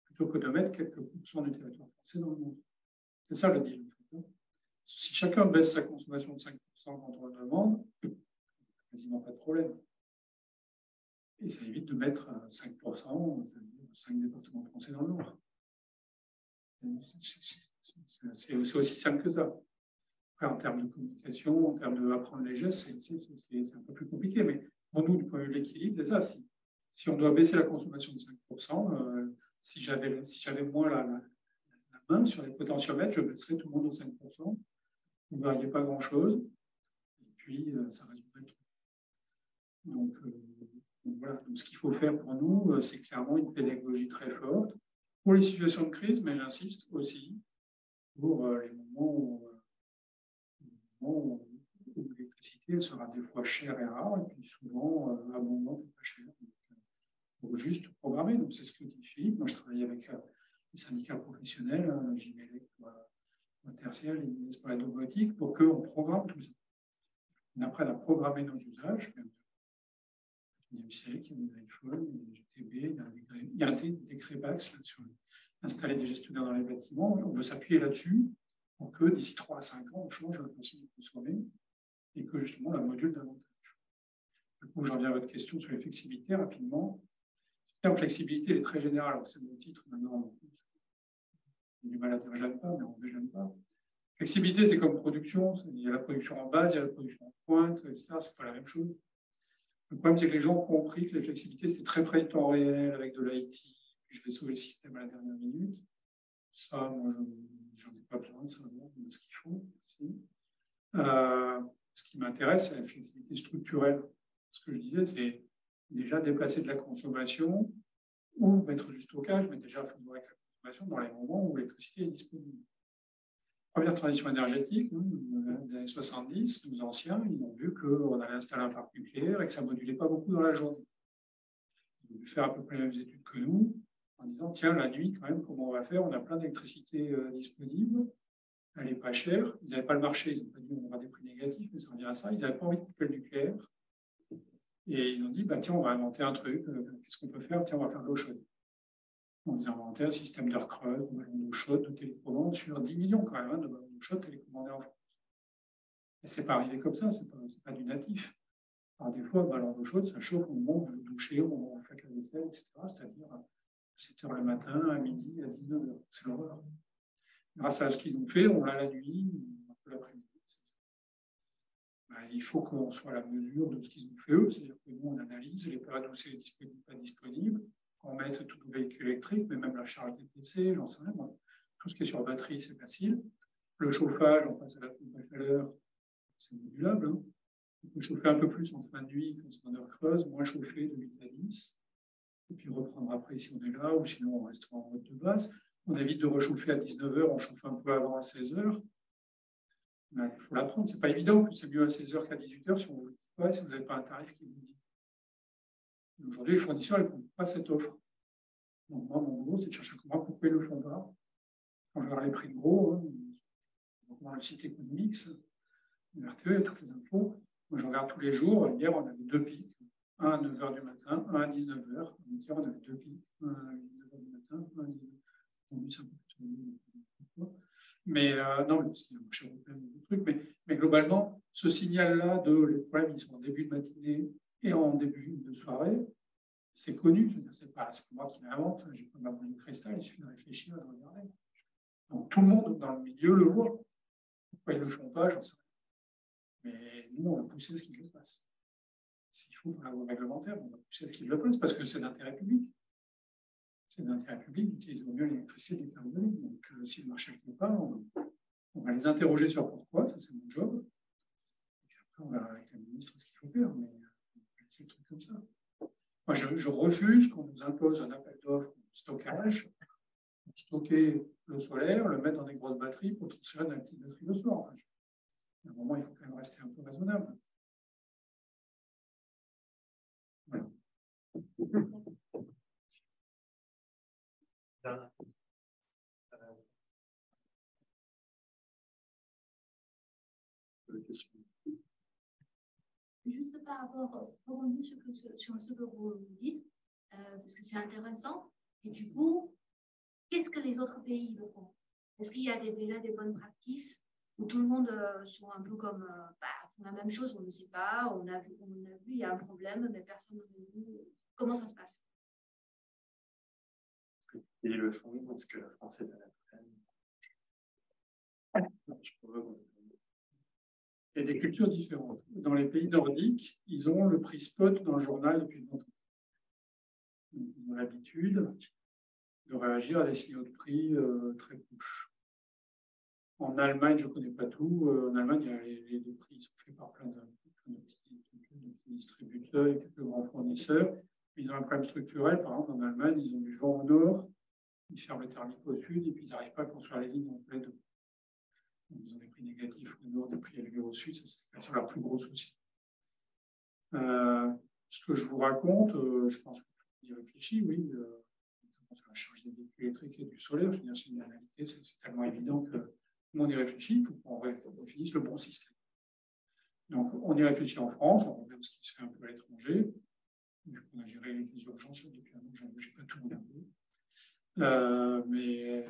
plutôt que de mettre quelques pourcents du territoire français dans le monde. C'est ça le deal. En fait. Si chacun baisse sa consommation de 5% quand on le demande, quasiment pas de problème. Et ça évite de mettre 5%, 5 départements français dans le Nord. C'est aussi simple que ça. Après, en termes de communication, en termes d'apprendre les gestes, c'est un peu plus compliqué. Mais pour nous, du point de vue de l'équilibre, c'est ça. Si on doit baisser la consommation de 5%, si j'avais moins la main sur les potentiomètres, je baisserais tout le monde de 5%. Vous ne verriez pas grand-chose. Et puis, ça résoudrait le truc. Donc voilà. Donc, ce qu'il faut faire pour nous, c'est clairement une pédagogie très forte pour les situations de crise, mais j'insiste aussi pour les moments où l'électricité sera des fois chère et rare, et puis souvent abondante et pas chère. Il faut juste programmer. Donc c'est ce que dit Philippe. Moi, je travaille avec les syndicats professionnels, JMELEC pour tertiaire, l'INES pour la domotique, pour qu'on programme tout ça. On apprenne à programmer nos usages. Il y a UCEC, il y a des iPhones, il y a des GTB, il y a des décrets BAX sur installer des gestionnaires dans les bâtiments. On veut s'appuyer là-dessus pour que d'ici 3 à 5 ans, on change la façon de consommer et que justement la module davantage. Du coup, j'en viens à votre question sur les flexibilités rapidement. Le terme flexibilité il est très général. C'est mon titre maintenant. J'ai du mal à dire j'aime pas, mais on ne j'aime pas. Flexibilité, c'est comme production. Il y a la production en base, il y a la production en pointe, etc. Ce n'est pas la même chose. Le problème, c'est que les gens ont compris que la flexibilité, c'était très près du temps réel avec de l'IT. Je vais sauver le système à la dernière minute. Ça, moi, j'en ai pas besoin de savoir de ce qu'il faut. Ce qui m'intéresse, c'est la flexibilité structurelle. Ce que je disais, c'est déjà déplacer de la consommation ou mettre du stockage, mais déjà faisons avec la consommation dans les moments où l'électricité est disponible. Première transition énergétique, des années 70, nos anciens, ils ont vu qu'on allait installer un parc nucléaire et que ça ne modulait pas beaucoup dans la journée. Ils ont dû faire à peu près les mêmes études que nous, en disant, tiens, la nuit, quand même, comment on va faire? On a plein d'électricité disponible, elle n'est pas chère. Ils n'avaient pas le marché, ils n'ont pas dit on aura des prix négatifs, mais ça revient à ça. Ils n'avaient pas envie de couper le nucléaire. Et ils ont dit, bah, tiens, on va inventer un truc. Qu'est-ce qu'on peut faire? Tiens, on va faire de l'eau chaude. On a inventé un système d'air creuse, de ballons d'eau chaude, de télécommande sur 10 millions quand même, de ballons d'eau chaude télécommandés en France. Et ce n'est pas arrivé comme ça, ce n'est pas du natif. Alors des fois, le ballon d'eau chaude, ça chauffe au moment où vous vous douchez, au moment où vous faites la vaisselle, etc. C'est-à-dire 7h le matin, à midi, à 19h. C'est l'horreur. Grâce à ce qu'ils ont fait, on l'a la nuit, un peu l'après-midi. Il faut qu'on soit à la mesure de ce qu'ils ont fait eux, c'est-à-dire que nous, on analyse les périodes où c'est disponible, pas disponible, qu'on mette tout le véhicule électrique, mais même la charge des PC, j'en sais rien. Tout ce qui est sur batterie, c'est facile. Le chauffage, on passe à la pompe à chaleur, c'est modulable. Hein. On peut chauffer un peu plus en fin de nuit, quand c'est en heure creuse, moins chauffer de 8 à 10. Et puis reprendre après si on est là, ou sinon on restera en mode de base. On évite de réchauffer à 19h, on chauffe un peu avant à 16h. Il faut l'apprendre, c'est pas évident, c'est mieux à 16h qu'à 18h si on vous le dit pas, si vous n'avez pas un tarif qui vous dit. Aujourd'hui, les fournisseurs ne font pas cette offre. Donc moi, mon boulot, c'est de chercher comment pourquoi ils ne le font pas. Quand je regarde les prix de gros, hein, dans le site Economix, le RTE, il y a toutes les infos. Moi, je regarde tous les jours. Hier, on avait 2 pics, un à 9h du matin, un à 19h. Hier, on avait 2 pics, un à 9h du matin, un à 19h. Mais non, c'est un marché européen, de trucs. Mais globalement, ce signal-là les problèmes, ils sont en début de matinée et en début de soirée. C'est connu, c'est pas moi qui l'invente, j'ai pas ma boule de cristal, il suffit de réfléchir, de regarder. Donc tout le monde dans le milieu le voit. Pourquoi ils ne le font pas, j'en sais rien. Mais nous, on va pousser à ce qu'ils le fassent. S'il faut, pour la loi réglementaire, on va pousser à ce qu'ils le fassent parce que c'est d'intérêt public. C'est d'intérêt public d'utiliser au mieux l'électricité décarbonée. Donc si le marché ne le fait pas, on va les interroger sur pourquoi, ça c'est mon job. Et puis après, on verra avec la ministre ce qu'il faut faire, mais c'est des trucs comme ça. Moi, je refuse qu'on nous impose un appel d'offres de stockage pour stocker le solaire, le mettre dans des grosses batteries pour transférer dans une petite batterie le soir. Enfin, à un moment, il faut quand même rester un peu raisonnable. Voilà. Juste par rapport, rebondir sur ce que vous dites, parce que c'est intéressant. Et du coup, qu'est-ce que les autres pays le font? Est-ce qu'il y a déjà des bonnes pratiques où tout le monde sont un peu comme font la même chose, on ne sait pas, on a vu, il y a un problème, mais personne ne dit. Comment ça se passe? Est-ce que les pays le font? Est-ce que la France est à la traîne? Il y a des cultures différentes. Dans les pays nordiques, ils ont le prix spot dans le journal depuis longtemps. Ils ont l'habitude de réagir à des signaux de prix très proches. En Allemagne, je ne connais pas tout. En Allemagne, les prix sont faits par plein de petits distributeurs et quelques grands fournisseurs. Ils ont un problème structurel. Par exemple, en Allemagne, ils ont du vent au nord, ils ferment le thermique au sud et puis ils n'arrivent pas à construire les lignes en plein de. Ils ont des prix négatifs au nord, des prix élevés au sud, c'est leur plus gros souci. Ce que je vous raconte, je pense que vous y réfléchissez, oui, notamment sur la charge des véhicules électriques et du solaire, je veux dire, c'est une banalité, c'est tellement évident que tout le monde y réfléchit, il faut qu'on définisse le bon système. Donc, on y réfléchit en France, on regarde ce qui se fait un peu à l'étranger. On a géré les urgences depuis un an, je n'ai pas tout regardé. Mais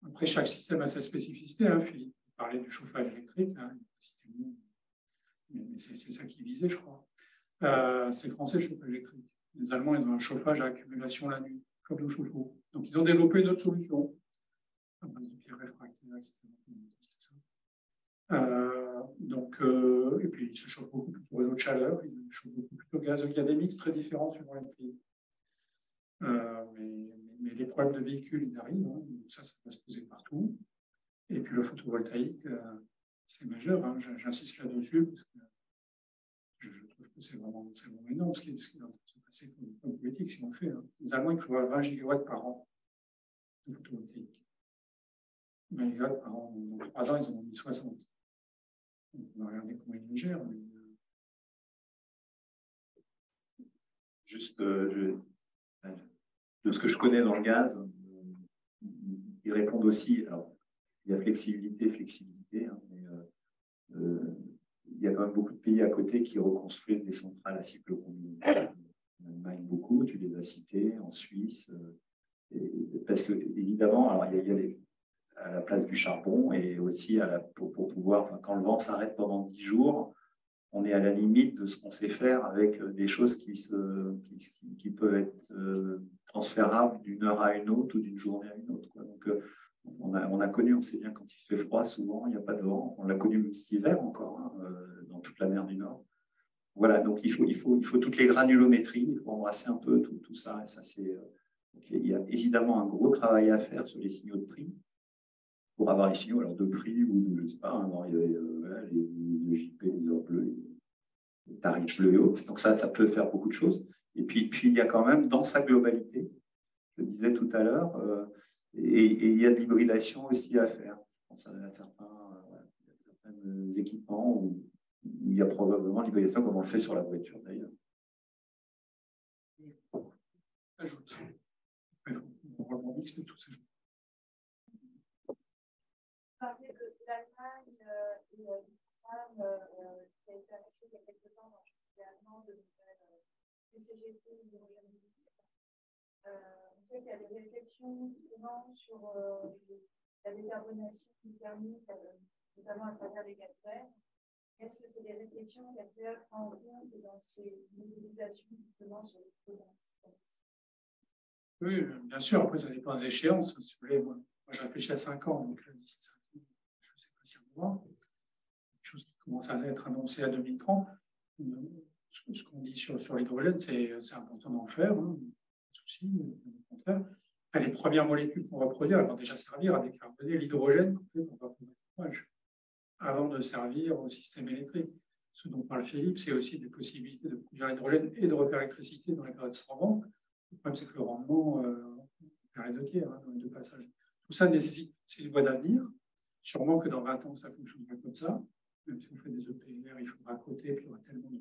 après, chaque système a sa spécificité. Hein. Philippe parlait du chauffage électrique, hein. Mais c'est ça qui visait, je crois. C'est français, le chauffage électrique. Les Allemands, ils ont un chauffage à accumulation la nuit, comme nos chauffe-eau. Donc, ils ont développé une autre solution. À base de pierres réfractaires, etc. Et puis, ils se chauffent beaucoup plus au réseau de chaleur, ils se chauffent beaucoup plus au gaz. Donc, il y a des mix très différents suivant les pays. Mais les problèmes de véhicules, ils arrivent. Hein. Ça va se poser partout. Et puis, le photovoltaïque, c'est majeur. Hein. J'insiste là-dessus parce que je trouve que c'est vraiment énorme ce qui est en train de se passer comme politique, si on le fait. Hein. Les Allemands, ils prévoient 20 gigawatts par an de photovoltaïque. 20 gigawatts par an. Dans 3 ans, ils en ont mis 60. Donc, on va regarder comment ils le gèrent. Mais... Juste, de ce que je connais dans le gaz, ils répondent aussi. Alors, il y a flexibilité, hein, mais il y a quand même beaucoup de pays à côté qui reconstruisent des centrales à cycle combiné. En Allemagne, beaucoup, tu les as cités, en Suisse. Parce que, évidemment, alors, il y a à la place du charbon et aussi pour pouvoir, quand le vent s'arrête pendant 10 jours, on est à la limite de ce qu'on sait faire avec des choses qui peuvent être transférables d'une heure à une autre ou d'une journée à une autre, quoi. Donc, on a connu, on sait bien quand il fait froid, souvent, il n'y a pas de vent. On l'a connu cet hiver encore, hein, dans toute la mer du Nord. Voilà, donc il faut toutes les granulométries, il faut embrasser un peu tout ça. Et ça il y a évidemment un gros travail à faire sur les signaux de prix, pour avoir les signaux alors de prix ou de, je ne sais pas, hein, il y a les JP, les heures bleues, les tarifs bleus et autres. Donc ça peut faire beaucoup de choses. Et puis il y a quand même, dans sa globalité, je le disais tout à l'heure, et il y a de l'hybridation aussi à faire. Je pense à certains équipements où il y a probablement l'hybridation comme on le fait sur la voiture d'ailleurs. Ajoute. On rebondit, c'est tout ça. Parler de l'Allemagne et du programme qui a été annoncé il y a quelques temps dans le chancelier allemand de nouvelles CCGT hydrogène. On sait qu'il y a des réflexions justement sur la décarbonation thermique, notamment à travers les gaz verts. Est-ce que c'est des réflexions qu'il y a pu être en compte dans ces mobilisations justement sur les programmes? Oui, bien sûr. Après, ça dépend des échéances. Si vous voulez, moi, je réfléchis à 5 ans. Donc, d'ici 5 ans, je ne sais pas si on va voir. Quelque chose qui commence à être annoncé à 2030. Ce qu'on dit sur l'hydrogène, c'est important d'en faire. Hein, pas de souci, au contraire. Les premières molécules qu'on va produire, elles vont déjà servir à décarboner l'hydrogène qu'on fait pour l'ouvrage, avant de servir au système électrique. Ce dont parle Philippe, c'est aussi des possibilités de produire l'hydrogène et de refaire l'électricité dans les périodes sans vent. Le problème, c'est que le rendement perd les deux tiers dans les deux passages. Tout ça nécessite, c'est une voie d'avenir. Sûrement que dans 20 ans, ça fonctionnera comme ça. Même si on fait des EPR, il faudra coter, puis il y aura tellement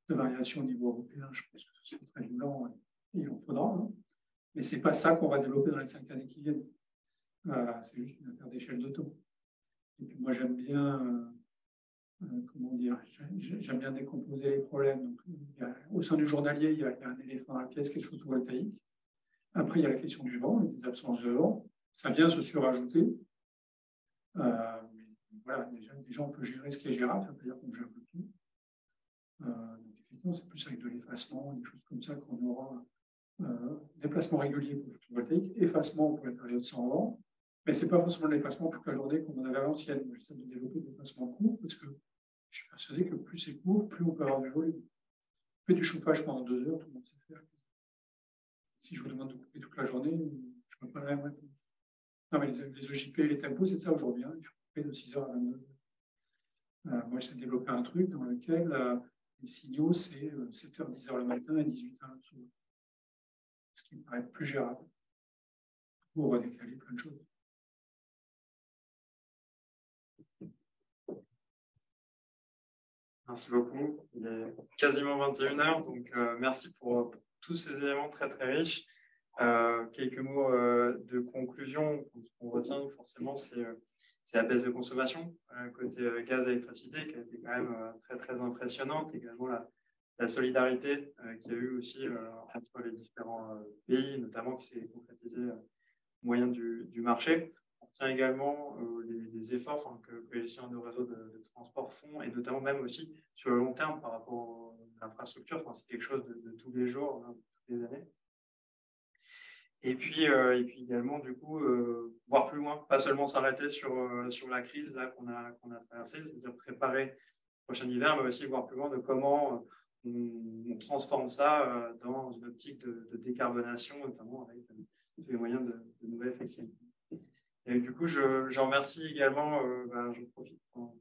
de variations au niveau européen. Je pense que ce sera très violent et il en faudra. Hein. Mais ce n'est pas ça qu'on va développer dans les 5 années qui viennent. C'est juste une affaire d'échelle de temps. Et puis moi, j'aime bien, comment dire, j'aime bien décomposer les problèmes. Donc, au sein du journalier, il y a un éléphant dans la pièce qui est le photovoltaïque. Après, il y a la question du vent, des absences de vent. Ça vient se surajouter. Mais voilà, déjà, on peut gérer ce qui est gérable. Ça veut dire qu'on gère un peu tout. Donc, effectivement, c'est plus avec de l'effacement, des choses comme ça qu'on aura déplacement régulier pour le photovoltaïque, effacement pour les périodes sans vent. Mais ce n'est pas forcément l'effacement toute la journée comme on avait à l'ancienne. J'essaie de développer des effacements courts parce que je suis persuadé que plus c'est court, plus on peut avoir du volume. On fait du chauffage pendant 2 heures, tout le monde sait faire. Si je vous demande de couper toute la journée, je ne peux pas la même réponse. Non, mais les EJP et les tempos, c'est ça aujourd'hui. Hein. Il faut couper de 6 heures à 22 heures. Moi, j'essaie de développer un truc dans lequel les signaux, c'est 7 heures, 10 heures le matin et 18 heures le soir. Ce qui me paraît plus gérable pour redécaler plein de choses. Merci beaucoup. Il est quasiment 21 h, donc merci pour tous ces éléments très très riches. Quelques mots de conclusion. Ce qu'on retient forcément, c'est la baisse de consommation côté gaz et électricité qui a été quand même très très impressionnante. Également la solidarité qu'il y a eu aussi entre les différents pays, notamment qui s'est concrétisée au moyen du marché. On retient également les efforts que les gestionnaires de réseaux de transport font, et notamment même aussi sur le long terme par rapport à l'infrastructure. C'est quelque chose de tous les jours, toutes les années. Et puis également, du coup, voir plus loin, pas seulement s'arrêter sur la crise là, qu'on a traversée, c'est-à-dire préparer le prochain hiver, mais aussi voir plus loin de comment on transforme ça dans une optique de décarbonation, notamment avec tous les moyens de nouvelles flexibilités. Et du coup, je remercie également, j'en profite pour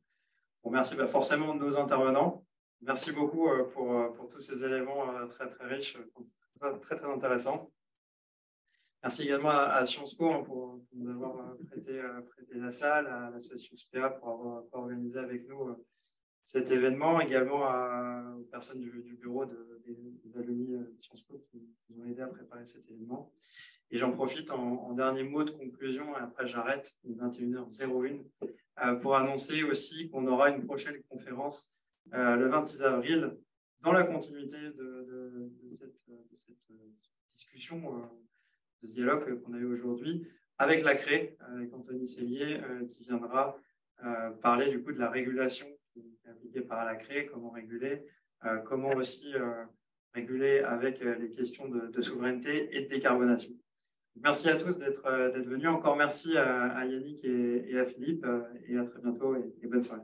remercier forcément nos intervenants. Merci beaucoup pour tous ces éléments très, très riches, très, très intéressants. Merci également à Sciences Po pour nous avoir prêté la salle, à l'association SPA pour avoir organisé avec nous cet événement, également aux personnes du bureau des alumni de Sciences Po qui nous ont aidé à préparer cet événement. Et j'en profite en dernier mot de conclusion, et après j'arrête, il est 21h01, pour annoncer aussi qu'on aura une prochaine conférence le 26 avril, dans la continuité de cette discussion, de ce dialogue qu'on a eu aujourd'hui, avec la CRE, avec Anthony Sellier, qui viendra parler du coup de la régulation est appliqué par la CRE, comment réguler, comment aussi réguler avec les questions de souveraineté et de décarbonation. Merci à tous d'être venus. Encore merci à Yannick et à Philippe, et à très bientôt et bonne soirée.